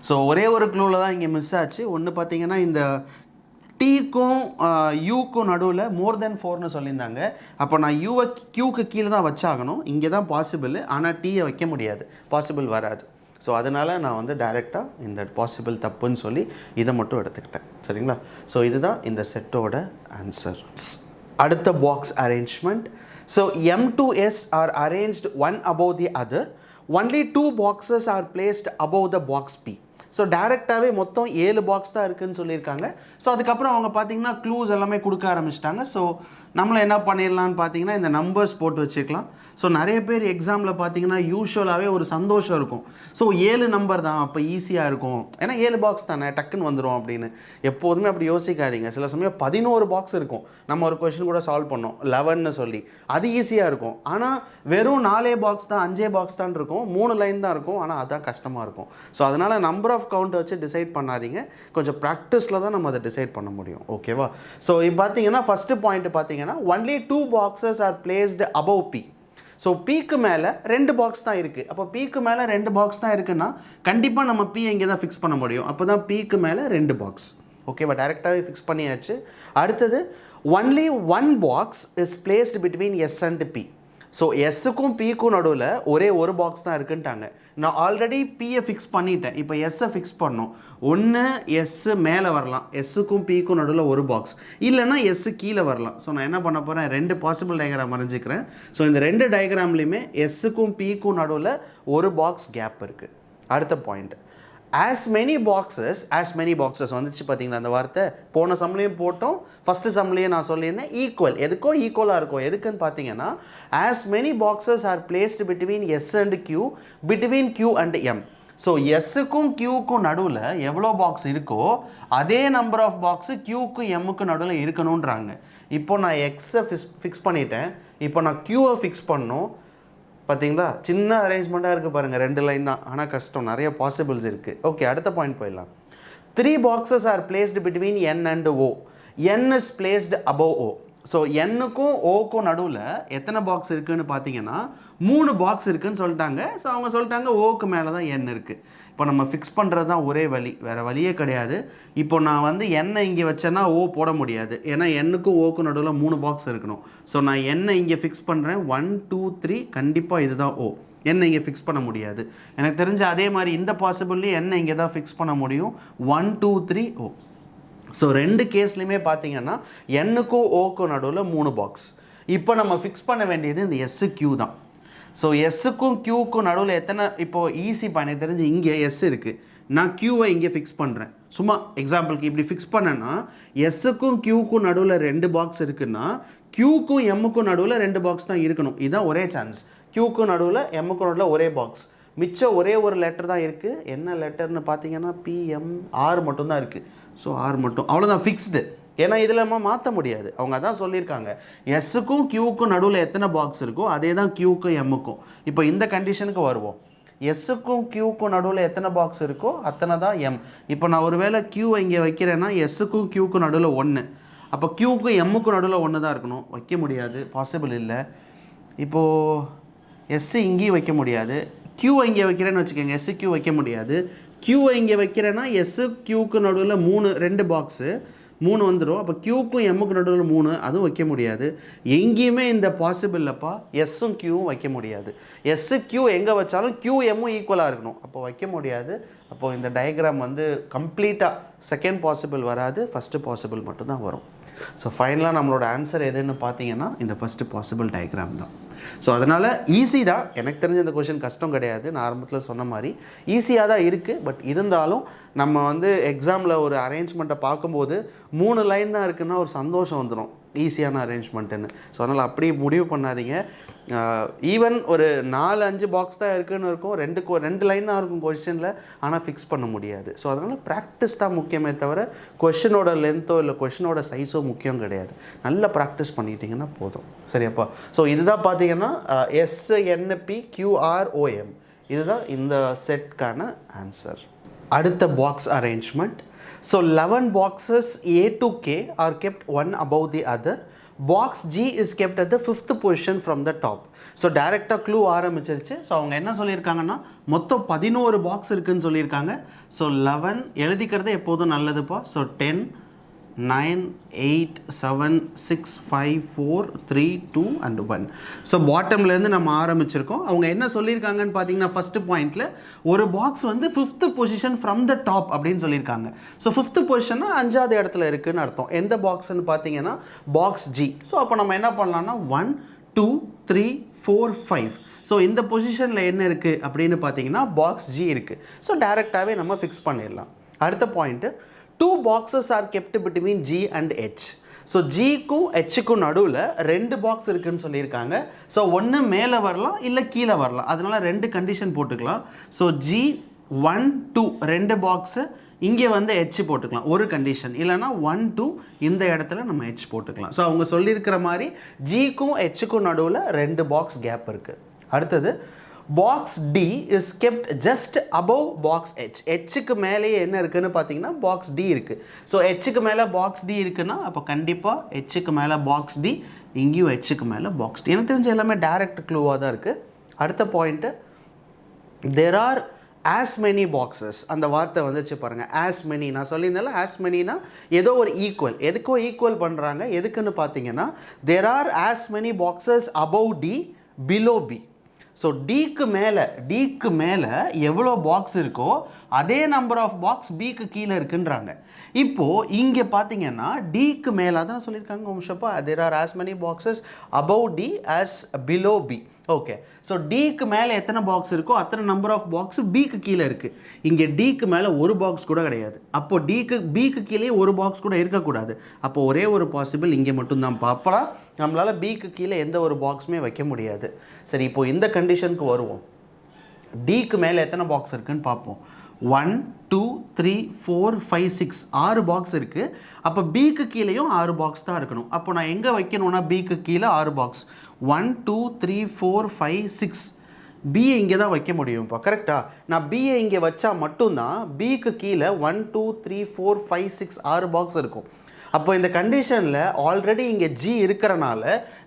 ஸோ ஒரே ஒரு க்ளூவில் தான் இங்கே மிஸ் ஆச்சு. ஒன்று பார்த்தீங்கன்னா இந்த டீக்கும் யூக்கும் நடுவில் மோர் தென் 4னு சொல்லியிருந்தாங்க. அப்போ நான் யூவை கியூக்கு கீழே தான் வச்சாகணும். இங்கே தான் பாசிபிள், ஆனால் டீயை வைக்க முடியாது, பாசிபிள் வராது. ஸோ அதனால் நான் வந்து டைரெக்டாக இந்த பாசிபிள் தப்புன்னு சொல்லி இதை மட்டும் எடுத்துக்கிட்டேன். சரிங்களா? ஸோ இதுதான் இந்த செட்டோட ஆன்சர். அடுத்த box arrangement. So M to S are arranged one above the other. Only 2 boxes are placed above the box P. So டேரெக்டாகவே மொத்தம் 7 பாக்ஸ் தான் இருக்குதுன்னு சொல்லியிருக்காங்க. ஸோ அதுக்கப்புறம் அவங்க பார்த்தீங்கன்னா க்ளூஸ் எல்லாமே கொடுக்க ஆரம்பிச்சிட்டாங்க. ஸோ நம்மள என்ன பண்ணிடலான்னு பார்த்தீங்கன்னா இந்த நம்பர்ஸ் போட்டு வச்சுக்கலாம். ஸோ நிறைய பேர் எக்ஸாமில் பார்த்தீங்கன்னா யூஸ்வலாகவே ஒரு சந்தோஷம் இருக்கும். ஸோ 7 நம்பர் தான் அப்போ ஈஸியாக இருக்கும், ஏன்னா 7 பாக்ஸ் தானே டக்குன்னு வந்துடும் அப்படின்னு. எப்போதுமே அப்படி யோசிக்காதீங்க. சில சமயம் 11 பாக்ஸ் இருக்கும், நம்ம ஒரு கொஷின் கூட சால்வ் பண்ணோம் 11ன்னு சொல்லி, அது ஈஸியாக இருக்கும். ஆனால் வெறும் 4 பாக்ஸ் தான் 5 பாக்ஸ் தான் இருக்கும், 3 லைன் தான் இருக்கும், ஆனால் அதுதான் கஷ்டமாக இருக்கும். ஸோ அதனால் நம்பர் ஆஃப் கவுண்ட் வச்சு டிசைட் பண்ணாதீங்க, கொஞ்சம் ப்ராக்டிஸில் தான் நம்ம அதை டிசைட் பண்ண முடியும். ஓகேவா? ஸோ இப்போ பார்த்தீங்கன்னா ஃபஸ்ட்டு பாயிண்ட் பார்த்தீங்கன்னா only 2 boxes are placed above B. So பிக்கு மேலே 2 பாக்ஸ் தான் இருக்குது. அப்போ பிக்கு மேலே 2 பாக்ஸ் தான் இருக்குன்னா கண்டிப்பாக நம்ம பி இங்கே தான் ஃபிக்ஸ் பண்ண முடியும். அப்போ தான் பிக்கு மேலே 2 பாக்ஸ். ஓகேவா? டேரெக்டாகவே ஃபிக்ஸ் பண்ணியாச்சு. அடுத்தது only 1 box is placed between S and P. So எஸ்ஸுக்கும் பிக்கும் நடுவில் ஒரே ஒரு பாக்ஸ் தான் இருக்குன்ட்டாங்க. நான் ஆல்ரெடி பியை ஃபிக்ஸ் பண்ணிட்டேன், இப்போ எஸ்ஸை ஃபிக்ஸ் பண்ணோம். ஒன்று எஸ்ஸு மேலே வரலாம், எஸ்ஸுக்கும் பிக்கும் நடுவில் ஒரு பாக்ஸ், இல்லைன்னா எஸ்ஸு கீழே வரலாம். ஸோ நான் என்ன பண்ண போகிறேன், 2 பாசிபிள் டயக்ராம் வரைஞ்சிக்கிறேன். ஸோ இந்த 2 டயக்ராம்லேயுமே எஸ்ஸுக்கும் பிக்கும் நடுவில் ஒரு பாக்ஸ் கேப் இருக்குது. அடுத்த பாயிண்ட், as many boxes வந்துச்சு பார்த்தீங்களா அந்த வார்த்தை. போன சம்லேயும் போட்டோம், ஃபஸ்ட்டு சம்லேயும் நான் சொல்லியிருந்தேன் ஈக்குவல், எதுக்கோ ஈக்குவலாக இருக்கும். எதுக்குன்னு பார்த்தீங்கன்னா as many boxes are placed between S and Q, between Q and M. So எஸ்ஸுக்கும் கியூக்கும் நடுவில் எவ்வளோ பாக்ஸ் இருக்கோ அதே நம்பர் ஆஃப் பாக்ஸு கியூக்கு எம்முக்கு நடுவில் இருக்கணுன்றாங்க. இப்போ நான் எக்ஸை ஃபிக்ஸ் பண்ணிட்டேன், இப்போ நான் கியூவை ஃபிக்ஸ் பண்ணணும். பார்த்தீங்களா, சின்ன அரேஞ்ச்மெண்ட்டாக இருக்குது பாருங்கள், 2 லைன் தான், ஆனால் கஷ்டம், நிறைய பாசிபிள்ஸ் இருக்குது. ஓகே, அடுத்த பாயிண்ட் போயிடலாம். 3 boxes are placed between N and O. N is placed above O. So என்னுக்கும் ஓக்கும் நடுவில் எத்தனை பாக்ஸ் இருக்குதுன்னு பார்த்தீங்கன்னா 3 பாக்ஸ் இருக்குதுன்னு சொல்லிட்டாங்க. ஸோ அவங்க சொல்லிட்டாங்க ஓக்கு மேலே தான் என் இருக்குது. இப்போ நம்ம ஃபிக்ஸ் பண்ணுறது தான் ஒரே வழி, வேறு வழியே கிடையாது. இப்போ நான் வந்து எண்ணை இங்கே வச்சேன்னா ஓ போட முடியாது, ஏன்னா எண்ணுக்கும் ஓக்கும் நடுவில் 3 பாக்ஸ் இருக்கணும். ஸோ நான் எண்ணை இங்கே ஃபிக்ஸ் பண்ணுறேன், 1 2 3, கண்டிப்பாக இதுதான் ஓ. எண்ணை இங்கே ஃபிக்ஸ் பண்ண முடியாது. எனக்கு தெரிஞ்ச அதே மாதிரி இந்த பாசிபிள்லி எண்ணை இங்கே தான் ஃபிக்ஸ் பண்ண முடியும், 1 2 3 ஓ. ஸோ 2 கேஸ்லையுமே பார்த்தீங்கன்னா எண்ணுக்கும் ஓக்கும் நடுவில் 3 பாக்ஸ். இப்போ நம்ம ஃபிக்ஸ் பண்ண வேண்டியது இந்த எஸ்ஸு கியூ தான். ஸோ எஸ்ஸுக்கும் கியூக்கும் நடுவில் எத்தனை, இப்போது ஈஸி பண்ண தெரிஞ்சு இங்கே எஸ் இருக்குது, நான் கியூவை இங்கே ஃபிக்ஸ் பண்ணுறேன். சும்மா எக்ஸாம்பிளுக்கு இப்படி ஃபிக்ஸ் பண்ணேன்னா எஸ்ஸுக்கும் கியூக்கும் நடுவில் 2 பாக்ஸ் இருக்குன்னா கியூக்கும் எம்முக்கும் நடுவில் 2 பாக்ஸ் தான் இருக்கணும். இதுதான் ஒரே சான்ஸ். கியூக்கும் நடுவில் எம்முக்கும் நடுவில் ஒரே பாக்ஸ், மிச்சம் ஒரே ஒரு லெட்டர் தான் இருக்குது. என்ன லெட்டர்னு பார்த்தீங்கன்னா பிஎம்ஆர் மட்டும்தான் இருக்குது. ஸோ ஆர் மட்டும், அவ்வளோதான் ஃபிக்ஸ்டு. ஏன்னா இதில் நம்ம மாற்ற முடியாது, அவங்க அதான் சொல்லியிருக்காங்க. எஸ்ஸுக்கும் கியூக்கும் நடுவில் எத்தனை பாக்ஸ் இருக்கோ அதே தான் கியூக்கும் எம்முக்கும். இப்போ இந்த கண்டிஷனுக்கு வருவோம். எஸ்ஸுக்கும் கியூக்கும் நடுவில் எத்தனை பாக்ஸ் இருக்கோ அத்தனை தான் எம். இப்போ நான் ஒரு வேளை கியூவை இங்கே வைக்கிறேன்னா எஸ்ஸுக்கும் கியூக்கும் நடுவில் 1, அப்போ கியூக்கும் எம்முக்கும் நடுவில் 1 தான் இருக்கணும். வைக்க முடியாது, பாசிபிள் இல்லை. இப்போது எஸ்ஸு இங்கேயும் வைக்க முடியாது, கியூவை இங்கே வைக்கிறேன்னு வச்சுக்கோங்க, எஸ்ஸு கியூ வைக்க முடியாது. கியூவை இங்கே வைக்கிறேன்னா எஸ்ஸு கியூக்கு நடுவில் 2 பாக்ஸு 3 வந்துடும். அப்போ கியூக்கும் எம்முக்கு நடுவில் 3, அதுவும் வைக்க முடியாது. எங்கேயுமே இந்த பாசிபிள் இல்லைப்பா, எஸ்ஸும் கியூவும் வைக்க முடியாது. எஸ்ஸு கியூ எங்கே வச்சாலும் கியூ எம்மும் ஈக்குவலாக இருக்கணும், அப்போ வைக்க முடியாது. அப்போது இந்த டயக்ராம் வந்து கம்ப்ளீட்டாக செகண்ட் பாசிபிள் வராது, ஃபஸ்ட்டு பாசிபிள் மட்டும்தான் வரும். ஸோ ஃபைனலாக நம்மளோட ஆன்சர் எதுன்னு பார்த்தீங்கன்னா இந்த ஃபஸ்ட்டு பாசிபிள் டயக்ராம் தான். ஸோ அதனால் ஈஸி தான், எனக்கு தெரிஞ்ச இந்த கொஷின் கஷ்டம் கிடையாது. நான் ஆரம்பத்தில் சொன்ன மாதிரி ஈஸியாக தான் இருக்குது. பட் இருந்தாலும் நம்ம வந்து எக்ஸாமில் ஒரு அரேஞ்ச்மெண்ட்டை பார்க்கும்போது 3 லைன் தான் இருக்குன்னா ஒரு சந்தோஷம் வந்துடும், ஈஸியான அரேஞ்ச்மெண்ட்டுன்னு. ஸோ அதனால் அப்படியே முடிவு பண்ணாதீங்க. ஈவன் ஒரு 4-5 பாக்ஸ் தான் இருக்குதுன்னு இருக்கும், 2 லைன் தான் இருக்கும் கொஷினில், ஆனால் ஃபிக்ஸ் பண்ண முடியாது. ஸோ அதனால் ப்ராக்டிஸ் தான் முக்கியமே தவிர கொஷினோட லென்த்தோ இல்லை கொஷினோட சைஸோ முக்கியம் கிடையாது. நல்லா ப்ராக்டிஸ் பண்ணிட்டீங்கன்னா போதும். சரியாப்பா? ஸோ இதுதான் பார்த்தீங்கன்னா SNPQROM, இதுதான் இந்த செட்கான ஆன்சர். அடுத்த box arrangement. So 11 boxes A to K are kept one above the other. Box G is kept at the 5th position from the top. So டைரெக்டாக க்ளூ ஆரம்பிச்சிருச்சு. ஸோ அவங்க என்ன சொல்லியிருக்காங்கன்னா மொத்தம் 11 பாக்ஸ் இருக்குதுன்னு சொல்லியிருக்காங்க. ஸோ 11 எழுதிக்கிறது எப்போதும் நல்லதுப்பா. So 10 9 8 7 6 5 4 3 2 and 1. ஸோ பாட்டம்லேருந்து நம்ம ஆரம்பிச்சிருக்கோம். அவங்க என்ன சொல்லியிருக்காங்கன்னு பார்த்தீங்கன்னா ஃபஸ்ட்டு பாயிண்டில் ஒரு பாக்ஸ் வந்து 5th position from the top அப்படின்னு சொல்லியிருக்காங்க. ஸோ 5th பொசிஷன்னா 5வது இடத்துல இருக்குதுன்னு அர்த்தம். எந்த பாக்ஸ்ன்னு பார்த்தீங்கன்னா பாக்ஸ் ஜி. ஸோ அப்போ நம்ம என்ன பண்ணலாம்னா 1 2 3 4 5. ஸோ இந்த பொசிஷனில் என்ன இருக்குது அப்படின்னு பார்த்தீங்கன்னா பாக்ஸ் ஜி இருக்குது. ஸோ டேரெக்டாகவே நம்ம ஃபிக்ஸ் பண்ணிடலாம். அடுத்த point, 2 boxes are kept between G and H. So ஜிக்கும் ஹெச்சுக்கும் நடுவில் 2 பாக்ஸ் இருக்குதுன்னு சொல்லியிருக்காங்க. ஸோ ஒன்று மேலே வரலாம் இல்லை கீழே வரலாம், அதனால் 2 கண்டிஷன் போட்டுக்கலாம். ஸோ ஜி 1 2 2 பாக்ஸு, இங்கே வந்து ஹெச் போட்டுக்கலாம் ஒரு கண்டிஷன், இல்லைனா 1 2 இந்த இடத்துல நம்ம ஹெச் போட்டுக்கலாம். ஸோ அவங்க சொல்லியிருக்கிற மாதிரி ஜிக்கும் ஹெச்சுக்கும் நடுவில் 2 பாக்ஸ் கேப் இருக்குது. அடுத்தது box D is kept just above box H. ஹெச்சுக்கு மேலேயே என்ன இருக்குதுன்னு பார்த்தீங்கன்னா பாக்ஸ் டி இருக்குது. ஸோ ஹெச்சுக்கு மேலே பாக்ஸ் டி இருக்குன்னா அப்போ கண்டிப்பாக ஹெச்சுக்கு மேலே பாக்ஸ் டி, இங்கேயும் ஹெச்சுக்கு மேலே பாக்ஸ் டி. எனக்கு தெரிஞ்ச எல்லாமே டைரக்ட் க்ளூவாக தான் இருக்குது. அடுத்த point, there are as many boxes. அந்த வார்த்தை வந்துச்சு பாருங்கள், as many. நான் சொல்லியிருந்தால as manyனா ஏதோ ஒரு ஈக்குவல், எதுக்கோ ஈக்குவல் பண்ணுறாங்க. எதுக்குன்னு பார்த்தீங்கன்னா there are as many boxes above D below B. So டிக்கு மேலே எவ்வளோ பாக்ஸ் இருக்கோ அதே நம்பர் ஆஃப் பாக்ஸ் பிக்கு கீழே இருக்குன்றாங்க. இப்போது இங்கே பார்த்தீங்கன்னா டிக்கு மேலே அதான் சொல்லியிருக்காங்க வம்சப்பா, there are as many boxes above D as below B. Okay, so டிக்கு மேலே எத்தனை பாக்ஸ் இருக்கோ அத்தனை நம்பர் ஆஃப் பாக்ஸ் பிக்கு கீழே இருக்குது. இங்கே டிக்கு மேலே ஒரு பாக்ஸ் கூட கிடையாது. அப்போது பிக்கு கீழே ஒரு பாக்ஸ் கூட இருக்கக்கூடாது. அப்போ ஒரே ஒரு பாசிபிள் இங்கே மட்டும்தான் பார்ப்பலாம். நம்மளால் பிக்கு கீழே எந்த ஒரு பாக்ஸுமே வைக்க முடியாது. சரி, இப்போது இந்த கண்டிஷனுக்கு வருவோம். டிக்கு மேலே எத்தனை பாக்ஸ் இருக்குதுன்னு பார்ப்போம். 1 2 3 4 5 6 6 பாக்ஸ் இருக்குது. அப்போ பிக்கு கீழேயும் 6 பாக்ஸ் தான் இருக்கணும். அப்போ நான் எங்கே வைக்கணும்னா பிக்கு கீழே 6 பாக்ஸ் 1 2 3 4 5 6 பியை இங்கே தான் வைக்க முடியும்ப்பா. கரெக்டாக நான் பியை இங்கே வச்சா மட்டும்தான் பிக்கு கீழே 1 2 3 4 5 6 6 பாக்ஸ் இருக்கும். அப்போ இந்த கண்டிஷனில் ஆல்ரெடி இங்கே ஜி இருக்கிறனால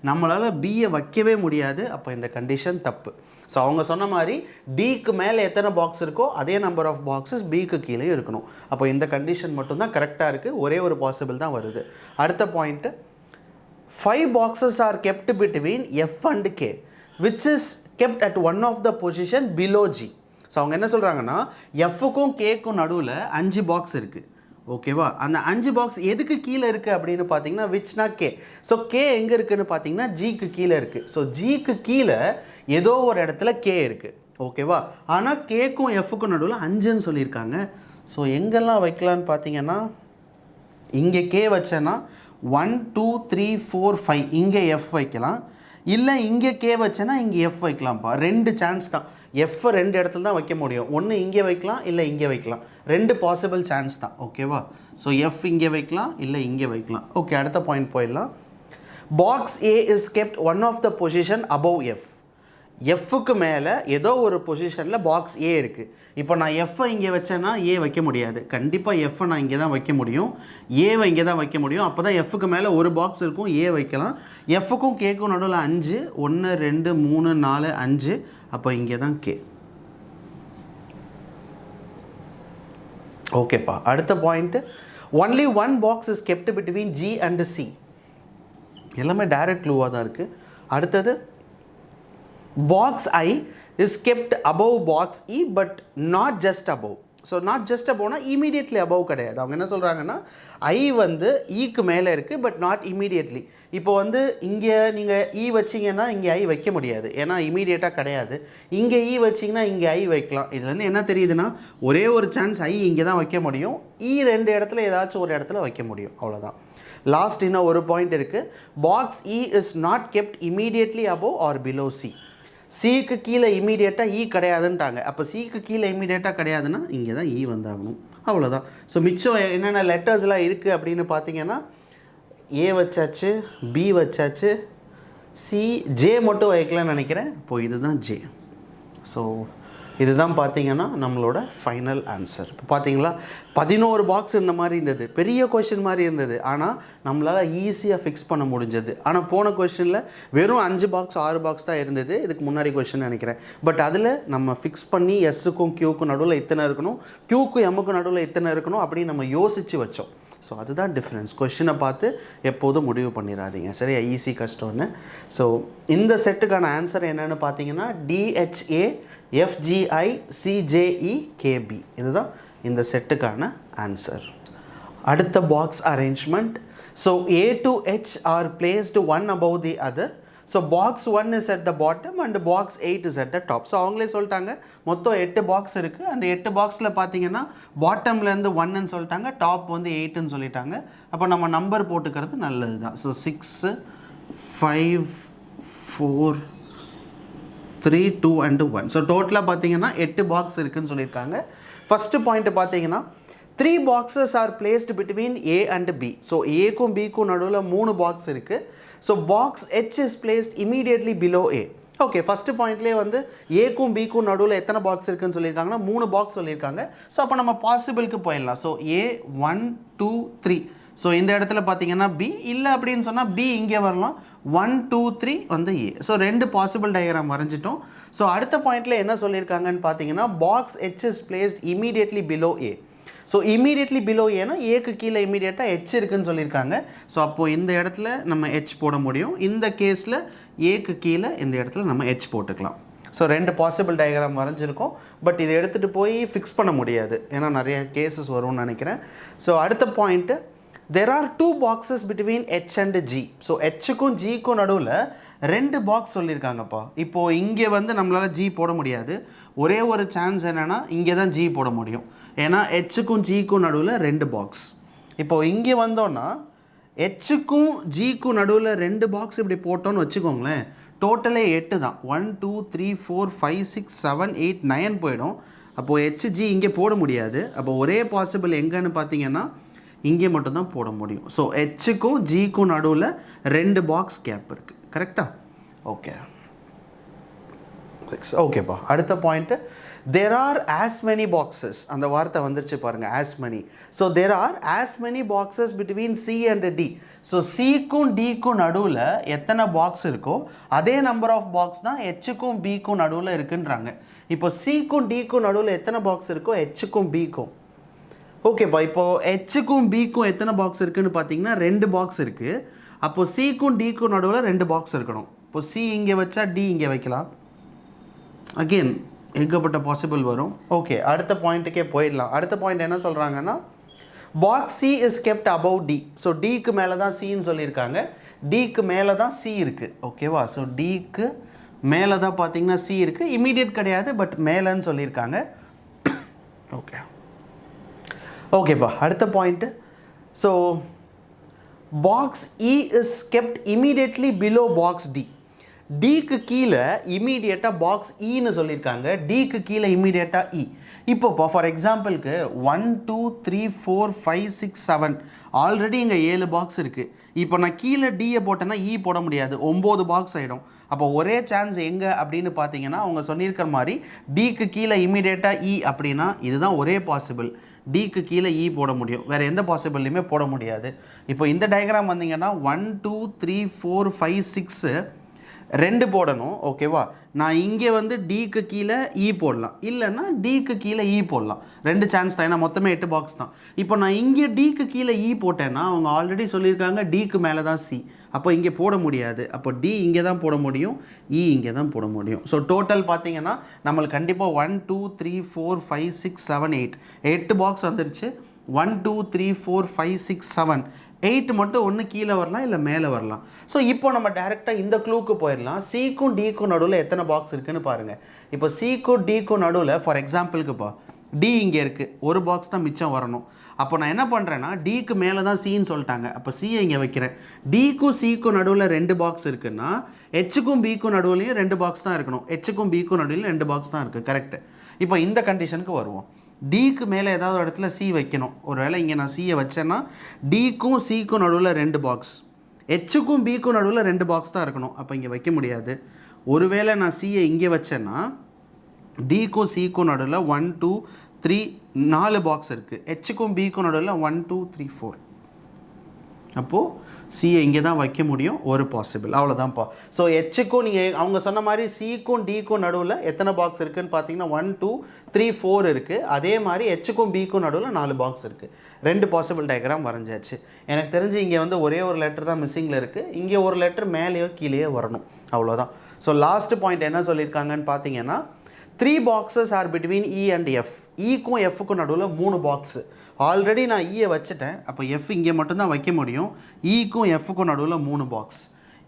நம்மளால் பியை வைக்கவே முடியாது. அப்போ இந்த கண்டிஷன் தப்பு. ஸோ அவங்க சொன்ன மாதிரி டிக்கு மேலே எத்தனை பாக்ஸ் இருக்கோ அதே நம்பர் ஆஃப் பாக்ஸஸ் பிக்கு கீழே இருக்கணும். அப்போ இந்த கண்டிஷன் மட்டும்தான் கரெக்டாக இருக்குது. ஒரே ஒரு பாசிபிள் தான் வருது. அடுத்த point, 5 boxes are kept between F and K which is kept at one of the position below G. So அவங்க என்ன சொல்கிறாங்கன்னா எஃப்க்கும் கேக்கும் நடுவில் 5 பாக்ஸ் இருக்குது. ஓகேவா, அந்த 5 பாக்ஸ் எதுக்கு கீழே இருக்குது அப்படின்னு பார்த்தீங்கன்னா விச்னா கே. ஸோ கே எங்கே இருக்குதுன்னு பார்த்தீங்கன்னா ஜிக்கு கீழே இருக்குது. ஸோ ஜிக்கு கீழே ஏதோ ஒரு இடத்துல கே இருக்குது. ஓகேவா, ஆனால் கேக்கும் எஃப்க்கும் நடுவில் 5ன்னு சொல்லியிருக்காங்க. ஸோ எங்கெல்லாம் வைக்கலான்னு பார்த்தீங்கன்னா இங்கே கே வச்சேன்னா 1 2 3 4 5 இங்கே எஃப் வைக்கலாம், இல்லை இங்கே கே வச்சேன்னா இங்கே எஃப் வைக்கலாம்ப்பா. 2 சான்ஸ் தான். எஃப் 2 இடத்துல தான் வைக்க முடியும். ஒன்று இங்கே வைக்கலாம், இல்லை இங்கே வைக்கலாம். 2 பாசிபிள் சான்ஸ் தான். ஓகேவா, ஸோ எஃப் இங்கே வைக்கலாம், இல்லை இங்கே வைக்கலாம். ஓகே, அடுத்த பாயிண்ட் போயிடலாம். Box A is kept one of the position above F. எஃப்க்கு மேலே ஏதோ ஒரு பொசிஷனில் பாக்ஸ் ஏ இருக்குது. இப்போ நான் எஃப்ஐ இங்கே வச்சேன்னா ஏ வைக்க முடியாது. கண்டிப்பாக எஃப்ஐ நான் இங்கே தான் வைக்க முடியும், ஏவை இங்கே தான் வைக்க முடியும். அப்போ தான் எஃப்க்கு மேலே ஒரு பாக்ஸ் இருக்கும், ஏ வைக்கலாம். எஃப்க்கும் கேக்கும் நடுவில் 5 1 2 3 4 5. அப்போ இங்கே தான் கே. ஓகேப்பா, அடுத்த point, only 1 box is kept between G and C. எல்லாமே டைரக்ட் க்ளூவாக தான் இருக்குது. அடுத்தது, box I is kept above box E but not just above. So not just அபவ்னா இமீடியட்லி அபவ் கிடையாது. அவங்க என்ன சொல்கிறாங்கன்னா ஐ வந்து ஈக்கு மேலே இருக்குது பட் நாட் இமீடியட்லி. இப்போ வந்து இங்கே நீங்கள் இ வச்சிங்கன்னா இங்கே ஐ வைக்க முடியாது, ஏன்னா இமீடியட்டாக கிடையாது. இங்கே இ வச்சிங்கன்னா இங்கே ஐ வைக்கலாம். இதுலேருந்து என்ன தெரியுதுன்னா ஒரே ஒரு சான்ஸ் ஐ இங்கே தான் வைக்க முடியும், இ 2 இடத்துல ஏதாச்சும் ஒரு இடத்துல வைக்க முடியும், அவ்வளோதான். லாஸ்ட் இன்னும் ஒரு பாயிண்ட் இருக்குது. Box E is not kept immediately above or below C. சிக்கு கீழே இமீடியட்டாக இ கிடையாதுன்ட்டாங்க. அப்போ சிக்கு கீழே இமீடியட்டாக கிடையாதுன்னா இங்கே தான் இ வந்தாகணும், அவ்வளோதான். ஸோ மிச்சம் என்னென்ன லெட்டர்ஸ்லாம் இருக்குது அப்படின்னு பார்த்தீங்கன்னா ஏ வச்சாச்சு, பி வச்சாச்சு, சி, ஜே மட்டும் வைக்கலான்னு நினைக்கிறேன். இப்போது இதுதான் ஜே. ஸோ இதுதான் பார்த்தீங்கன்னா நம்மளோட ஃபைனல் ஆன்சர். இப்போ பார்த்தீங்களா 11 பாக்ஸ் இந்த மாதிரி இருந்தது, பெரிய கொஷின் மாதிரி இருந்தது, ஆனால் நம்மளால் ஈஸியாக ஃபிக்ஸ் பண்ண முடிஞ்சது. ஆனால் போன கொஷினில் வெறும் 5 பாக்ஸ் 6 பாக்ஸ் தான் இருந்தது, இதுக்கு முன்னாடி கொஷின் நினைக்கிறேன். பட் அதில் நம்ம ஃபிக்ஸ் பண்ணி எஸ்ஸுக்கும் கியூக்கும் நடுவில் இத்தனை இருக்கணும், கியூக்கும் எம்முக்கும் நடுவில் இத்தனை இருக்கணும் அப்படின்னு நம்ம யோசித்து வச்சோம். ஸோ அதுதான் டிஃப்ரென்ஸ். கொஷினை பார்த்து எப்போதும் முடிவு பண்ணிடாதீங்க, சரியா? ஈஸி கஷ்டம்னு. ஸோ இந்த செட்டுக்கான ஆன்சர் என்னென்னு பார்த்தீங்கன்னா DHA FGI CJE KB. இதுதான் இந்த செட்டுக்கான ஆன்சர். அடுத்த box arrangement. So A to H are placed one above the other. So box 1 is at the bottom and box 8 is at the top. So அவங்களே சொல்லிட்டாங்க மொத்தம் 8 box இருக்குது. அந்த 8 பாக்ஸில் பார்த்தீங்கன்னா பாட்டம்லேருந்து 1ன்னு சொல்லிட்டாங்க, டாப் வந்து 8ன்னு சொல்லிட்டாங்க. அப்போ நம்ம நம்பர் போட்டுக்கிறது நல்லது தான். So 6 5 4 3 2 and 1. ஸோ டோட்டலாக பார்த்தீங்கன்னா 8 பாக்ஸ் இருக்குதுன்னு சொல்லியிருக்காங்க. ஃபஸ்ட்டு பாயிண்ட்டு பார்த்தீங்கன்னா 3 boxes are placed between A and B. So ஏக்கும் பிக்கும் நடுவில் 3 பாக்ஸ் இருக்குது. ஸோ பாக்ஸ் H is placed immediately below A. Okay, first பாயிண்ட்லேயே வந்து ஏக்கும் பிக்கும் நடுவில் எத்தனை பாக்ஸ் இருக்குதுன்னு சொல்லியிருக்காங்கன்னா 3 பாக்ஸ் சொல்லியிருக்காங்க. ஸோ அப்போ நம்ம பாசிபிளுக்கு போயிடலாம். So A 1 2 3. ஸோ இந்த இடத்துல பார்த்தீங்கன்னா பி இல்லை அப்படின்னு சொன்னால் பி இங்கே வரலாம். 1 2 3 வந்து ஏ. ஸோ 2 பாசிபிள் டயக்ராம் வரைஞ்சிட்டோம். ஸோ அடுத்த பாயிண்டில் என்ன சொல்லியிருக்காங்கன்னு பார்த்தீங்கன்னா box H is placed immediately below A. So immediately below ஏன்னா ஏக்கு கீழே இமீடியட்டாக ஹெச் இருக்குதுன்னு சொல்லியிருக்காங்க. ஸோ அப்போது இந்த இடத்துல நம்ம ஹெச் போட முடியும். இந்த கேஸில் ஏக்கு கீழே இந்த இடத்துல நம்ம ஹெச் போட்டுக்கலாம். ஸோ 2 பாசிபிள் டயக்ராம் வரைஞ்சிருக்கோம். பட் இதை எடுத்துகிட்டு போய் ஃபிக்ஸ் பண்ண முடியாது, ஏன்னா நிறைய கேசஸ் வரும்னு நினைக்கிறேன். ஸோ அடுத்த point, there are 2 boxes between H and G. So ஹெச்சுக்கும் ஜிக்கும் நடுவில் 2 பாக்ஸ் சொல்லியிருக்காங்கப்பா. இப்போது இங்கே வந்து நம்மளால் ஜி போட முடியாது. ஒரே ஒரு சான்ஸ் என்னென்னா இங்கே தான் ஜி போட முடியும், ஏன்னா ஹெச்சுக்கும் ஜிக்கும் நடுவில் 2 பாக்ஸ். இப்போது இங்கே வந்தோன்னா ஹெச்சுக்கும் ஜிக்கும் நடுவில் 2 பாக்ஸ் இப்படி போட்டோன்னு வச்சுக்கோங்களேன், டோட்டலே 8 தான். 1 2 3 4 5 6 7 8 9 போயிடும். அப்போது ஹெச் ஜி இங்கே போட முடியாது. அப்போ ஒரே பாசிபிள் எங்கன்னு பார்த்தீங்கன்னா இங்கே மட்டும்தான் போட முடியும். ஸோ ஹெச்சுக்கும் ஜிக்கும் நடுவில் 2 பாக்ஸ் கேப் இருக்குது. கரெக்டாக? ஓகே, ஓகேப்பா. அடுத்த point, there are as many boxes. அந்த வார்த்தை வந்துருச்சு பாருங்கள், as many. So there are as many boxes between C and D. So சிக்கும் டிக்கும் நடுவில் எத்தனை பாக்ஸ் இருக்கோ அதே நம்பர் ஆஃப் பாக்ஸ் தான் ஹெச்சுக்கும் பிக்கும் நடுவில் இருக்குன்றாங்க. இப்போ சிக்கும் டிக்கும் நடுவில் எத்தனை பாக்ஸ் இருக்கோ ஹெச்சுக்கும் பிக்கும். ஓகேப்பா, இப்போது ஹெச்சுக்கும் பிக்கும் எத்தனை பாக்ஸ் இருக்குதுன்னு பார்த்தீங்கன்னா 2 பாக்ஸ் இருக்குது. அப்போது சிக்கும் டிக்கும் நடுவில் 2 பாக்ஸ் இருக்கணும். இப்போது சி இங்கே வச்சா டி இங்கே வைக்கலாம். அகெயின் ஏகப்பட்ட பாசிபிள் வரும். ஓகே, அடுத்த பாயிண்ட்டுக்கே போயிடலாம். அடுத்த பாயிண்ட் என்ன சொல்கிறாங்கன்னா box C is kept above D. So டிக்கு மேலே தான் சின்னு சொல்லியிருக்காங்க, டிக்கு மேலே தான் சி இருக்குது. ஓகேவா? ஸோ டிக்கு மேலே தான் பார்த்தீங்கன்னா சி இருக்குது. இமீடியட் கிடையாது, பட் மேலேன்னு சொல்லியிருக்காங்க. ஓகே, ஓகேப்பா. அடுத்த point, so box E is kept immediately below box D. டிக்கு கீழே இமீடியட்டாக பாக்ஸ் இன்னு சொல்லியிருக்காங்க, டிக்கு கீழே இமீடியட்டாக இ. இப்போப்பா ஃபார் எக்ஸாம்பிளுக்கு 1 2 3 4 5 6 7 ஆல்ரெடி இங்கே 7 பாக்ஸ் இருக்குது. இப்போ நான் கீழே டியை போட்டேன்னா இ போட முடியாது, 9 பாக்ஸ் ஆகிடும். அப்போ ஒரே சான்ஸ் எங்கே அப்படின்னு பார்த்தீங்கன்னா அவங்க சொல்லியிருக்கிற மாதிரி டிக்கு கீழே இமீடியட்டாக இ அப்படின்னா இதுதான் ஒரே பாசிபிள். டிக்கு கீழே இ போட முடியும், வேறு எந்த பாசிபிள்லையுமே போட முடியாது. இப்போ இந்த டயக்ராம் வந்தீங்கன்னா 1 2 3 4 5 6 2 போடணும். ஓகேவா? நான் இங்கே வந்து டிக்கு கீழே இ போடலாம், இல்லைன்னா டிக்கு கீழே இ போடலாம். 2 சான்ஸ் தான், ஏன்னா மொத்தமே 8 பாக்ஸ் தான். இப்போ நான் இங்கே டிக்கு கீழே இ போட்டேன்னா அவங்க ஆல்ரெடி சொல்லியிருக்காங்க டிக்கு மேலே தான் சி. அப்போ இங்கே போட முடியாது. அப்போ டி இங்கே தான் போட முடியும், இ இங்கே தான் போட முடியும். ஸோ டோட்டல் பார்த்தீங்கன்னா நம்மளுக்கு கண்டிப்பாக 1 2 3 4 5 6 7 8 பாக்ஸ் வந்துருச்சு. 1 2 3 4 5 6 7 8 மட்டும் ஒன்று கீழே வரலாம், இல்லை மேலே வரலாம். ஸோ இப்போ நம்ம டேரெக்டாக இந்த க்ளூக்கு போயிடலாம். சிக்கும் டிக்கும் நடுவில் எத்தனை பாக்ஸ் இருக்குதுன்னு பாருங்கள். இப்போ சிக்கும் டிக்கும் நடுவில் ஃபார் எக்ஸாம்பிளுக்குப்பா டி இங்கே இருக்குது, ஒரு பாக்ஸ் தான் மிச்சம் வரணும். அப்போ நான் என்ன பண்ணுறேன்னா டிக்கு மேலே தான் சின்னு சொல்லிட்டாங்க, அப்போ சியை இங்கே வைக்கிறேன். டிக்கும் சிக்கும் நடுவில் 2 பாக்ஸ் இருக்குன்னா ஹெச்சுக்கும் பிக்கும் நடுவுலையும் 2 பாக்ஸ் தான் இருக்கணும். ஹெச்சுக்கும் பிக்கும் நடுவில் 2 பாக்ஸ் தான் இருக்குது. கரெக்டு. இப்போ இந்த கண்டிஷனுக்கு வருவோம். டிக்கு மேலே ஏதாவது ஒரு இடத்துல சி வைக்கணும். ஒரு வேளை இங்கே நான் சியை வச்சேன்னா டிக்கும் சிக்கும் நடுவில் 2 பாக்ஸ், ஹெச்சுக்கும் பிக்கும் நடுவில் 2 பாக்ஸ் தான் இருக்கணும். அப்போ இங்கே வைக்க முடியாது. ஒருவேளை நான் சியை இங்கே வச்சேன்னா டிக்கும் சிக்கும் நடுவில் 1 2 3 4 பாக்ஸ் இருக்குது. ஹெச்சுக்கும் பிக்கும் நடுவில் 1 2 3 4. அப்போது சியை இங்கே தான் வைக்க முடியும், ஒரு பாசிபிள். அவ்வளோதான்ப்பா. ஸோ ஹெச்சுக்கும் நீங்கள் அவங்க சொன்ன மாதிரி சிக்கும் டிக்கும் நடுவில் எத்தனை பாக்ஸ் இருக்குதுன்னு பார்த்தீங்கன்னா 1 2 3 4 இருக்குது. அதே மாதிரி ஹெச்சுக்கும் பிக்கும் நடுவில் 4 பாக்ஸ் இருக்குது. 2 பாசிபிள் டயக்ராம் வரைஞ்சாச்சு. எனக்கு தெரிஞ்சு இங்கே வந்து ஒரே ஒரு லெட்டர் தான் மிஸ்ஸிங்கில் இருக்குது. இங்கே ஒரு லெட்டர் மேலேயோ கீழேயோ வரணும், அவ்வளோதான். ஸோ லாஸ்ட் பாயிண்ட் என்ன சொல்லியிருக்காங்கன்னு பார்த்தீங்கன்னா 3 boxes are between E and F. ஈக்கும் எஃப்க்கும் நடுவில் 3 பாக்ஸு. ஆல்ரெடி நான் ஈயை வச்சுட்டேன், அப்போ எஃப் இங்கே மட்டும்தான் வைக்க முடியும். ஈக்கும் எஃப்க்கும் நடுவில் 3 பாக்ஸ்.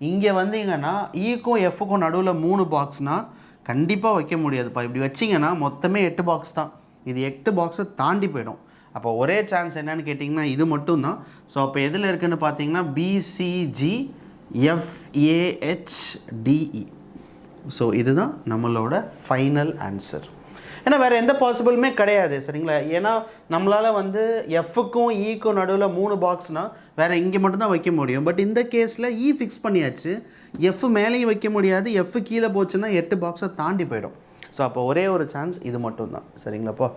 இங்கே வந்தீங்கன்னா ஈக்கும் எஃப்க்கும் நடுவில் 3 பாக்ஸ்னால் கண்டிப்பாக வைக்க முடியாதுப்பா. இப்படி வச்சிங்கன்னா மொத்தமே 8 பாக்ஸ் தான். இது 8 பாக்ஸை தாண்டி போயிடும். அப்போ ஒரே சான்ஸ் என்னன்னு கேட்டிங்கன்னா இது மட்டும்தான். ஸோ அப்போ எதில் இருக்குதுன்னு பார்த்தீங்கன்னா BCGFAHDE. ஸோ இதுதான் நம்மளோட ஃபைனல் ஆன்சர். ஏன்னா வேறு எந்த பாசிபிளுமே கிடையாது சரிங்களா. ஏன்னா நம்மளால் வந்து எஃப்க்கும் ஈக்கும் நடுவில் 3 பாக்ஸ்னால் வேறு இங்கே மட்டும்தான் வைக்க முடியும். பட் இந்த கேஸில் இ ஃபிக்ஸ் பண்ணியாச்சு, எஃப் மேலேயும் வைக்க முடியாது, எஃப் கீழே போச்சுன்னா 8 பாக்ஸை தாண்டி போயிடும். ஸோ அப்போ ஒரே ஒரு சான்ஸ் இது மட்டும்தான் சரிங்களாப்பா.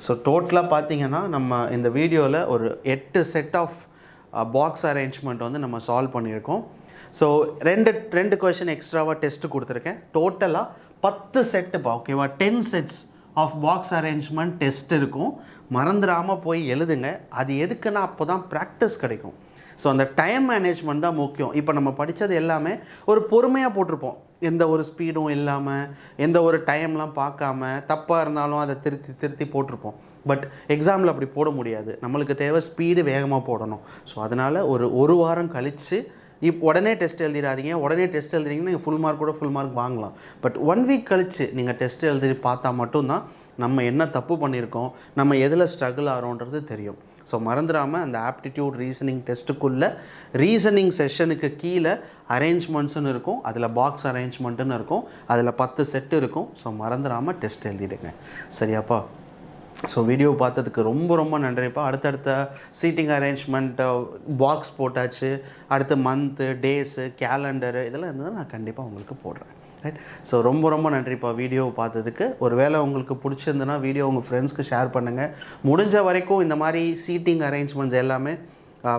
ஸோ டோட்டலாக பார்த்தீங்கன்னா நம்ம இந்த வீடியோவில் ஒரு 8 செட் ஆஃப் பாக்ஸ் அரேஞ்ச்மெண்ட் வந்து நம்ம சால்வ் பண்ணியிருக்கோம். ஸோ ரெண்டு கொஷின் எக்ஸ்ட்ராவாக டெஸ்ட்டு கொடுத்துருக்கேன். டோட்டலாக 10 செட்டுப்பா ஓகேவா. 10 sets of box arrangement test இருக்கும். மறந்துடாமல் போய் எழுதுங்க. அது எதுக்குன்னா அப்போ தான் ப்ராக்டிஸ் கிடைக்கும். ஸோ அந்த டைம் மேனேஜ்மெண்ட் தான் முக்கியம். இப்போ நம்ம படித்தது எல்லாமே ஒரு பொறுமையாக போட்டிருப்போம், எந்த ஒரு ஸ்பீடும் இல்லாமல், எந்த ஒரு டைம்லாம் பார்க்காம, தப்பாக இருந்தாலும் அதை திருத்தி போட்டிருப்போம். பட் எக்ஸாமில் அப்படி போட முடியாது. நம்மளுக்கு தேவை ஸ்பீடு, வேகமாக போடணும். ஸோ அதனால் ஒரு வாரம் கழித்து உடனே டெஸ்ட் எழுதிடாதீங்க. உடனே டெஸ்ட் எழுதுறீங்கன்னா நீங்கள் ஃபுல் மார்க் கூட ஃபுல் மார்க் வாங்கலாம். பட் 1 வீக் கழித்து நீங்கள் டெஸ்ட் எழுதி பார்த்தா மட்டும்தான் நம்ம என்ன தப்பு பண்ணியிருக்கோம், நம்ம எதில் ஸ்ட்ரகிள் ஆகிறோன்றது தெரியும். ஸோ மறந்துடாமல் அந்த ஆப்டிடியூட் ரீசனிங் டெஸ்ட்டுக்குள்ளே ரீசனிங் செஷனுக்கு கீழே அரேஞ்ச்மெண்ட்ஸுன்னு இருக்கும், அதில் பாக்ஸ் அரேஞ்ச்மெண்ட்டுன்னு இருக்கும், அதில் 10 செட்டு இருக்கும். ஸோ மறந்துடாமல் டெஸ்ட் எழுதிடுங்க சரியாப்பா. ஸோ வீடியோ பார்த்ததுக்கு ரொம்ப நன்றிப்பா. அடுத்தடுத்த சீட்டிங் அரேஞ்ச்மெண்ட் பாக்ஸ் போட்டாச்சு. அடுத்து மந்த்து, டேஸு, கேலண்டரு இதெல்லாம் இருந்தது நான் கண்டிப்பாக உங்களுக்கு போடுறேன் ரைட். ஸோ ரொம்ப நன்றிப்பா வீடியோ பார்த்ததுக்கு. ஒரு வேளை உங்களுக்கு பிடிச்சிருந்துன்னா வீடியோ உங்கள் ஃப்ரெண்ட்ஸ்க்கு ஷேர் பண்ணுங்கள். முடிஞ்ச வரைக்கும் இந்த மாதிரி சீட்டிங் அரேஞ்ச்மெண்ட்ஸ் எல்லாமே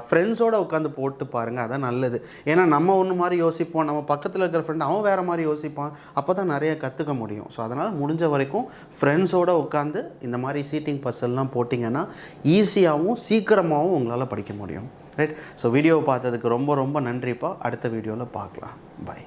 ஃப்ரெண்ட்ஸோடு உட்காந்து போட்டு பாருங்கள், அதான் நல்லது. ஏன்னா நம்ம ஒன்று மாதிரி யோசிப்போம், நம்ம பக்கத்தில் இருக்கிற ஃப்ரெண்ட் அவன் வேறு மாதிரி யோசிப்பான், அப்போ தான் நிறைய கற்றுக்க முடியும். ஸோ அதனால் முடிஞ்ச வரைக்கும் ஃப்ரெண்ட்ஸோடு உட்காந்து இந்த மாதிரி சீட்டிங் பஸ்ஸெல்லாம் போட்டிங்கன்னா ஈஸியாகவும் சீக்கிரமாகவும் உங்களால் படிக்க முடியும் ரைட். ஸோ வீடியோவை பார்த்ததுக்கு ரொம்ப நன்றிப்பா. அடுத்த வீடியோவில் பார்க்கலாம். பாய்.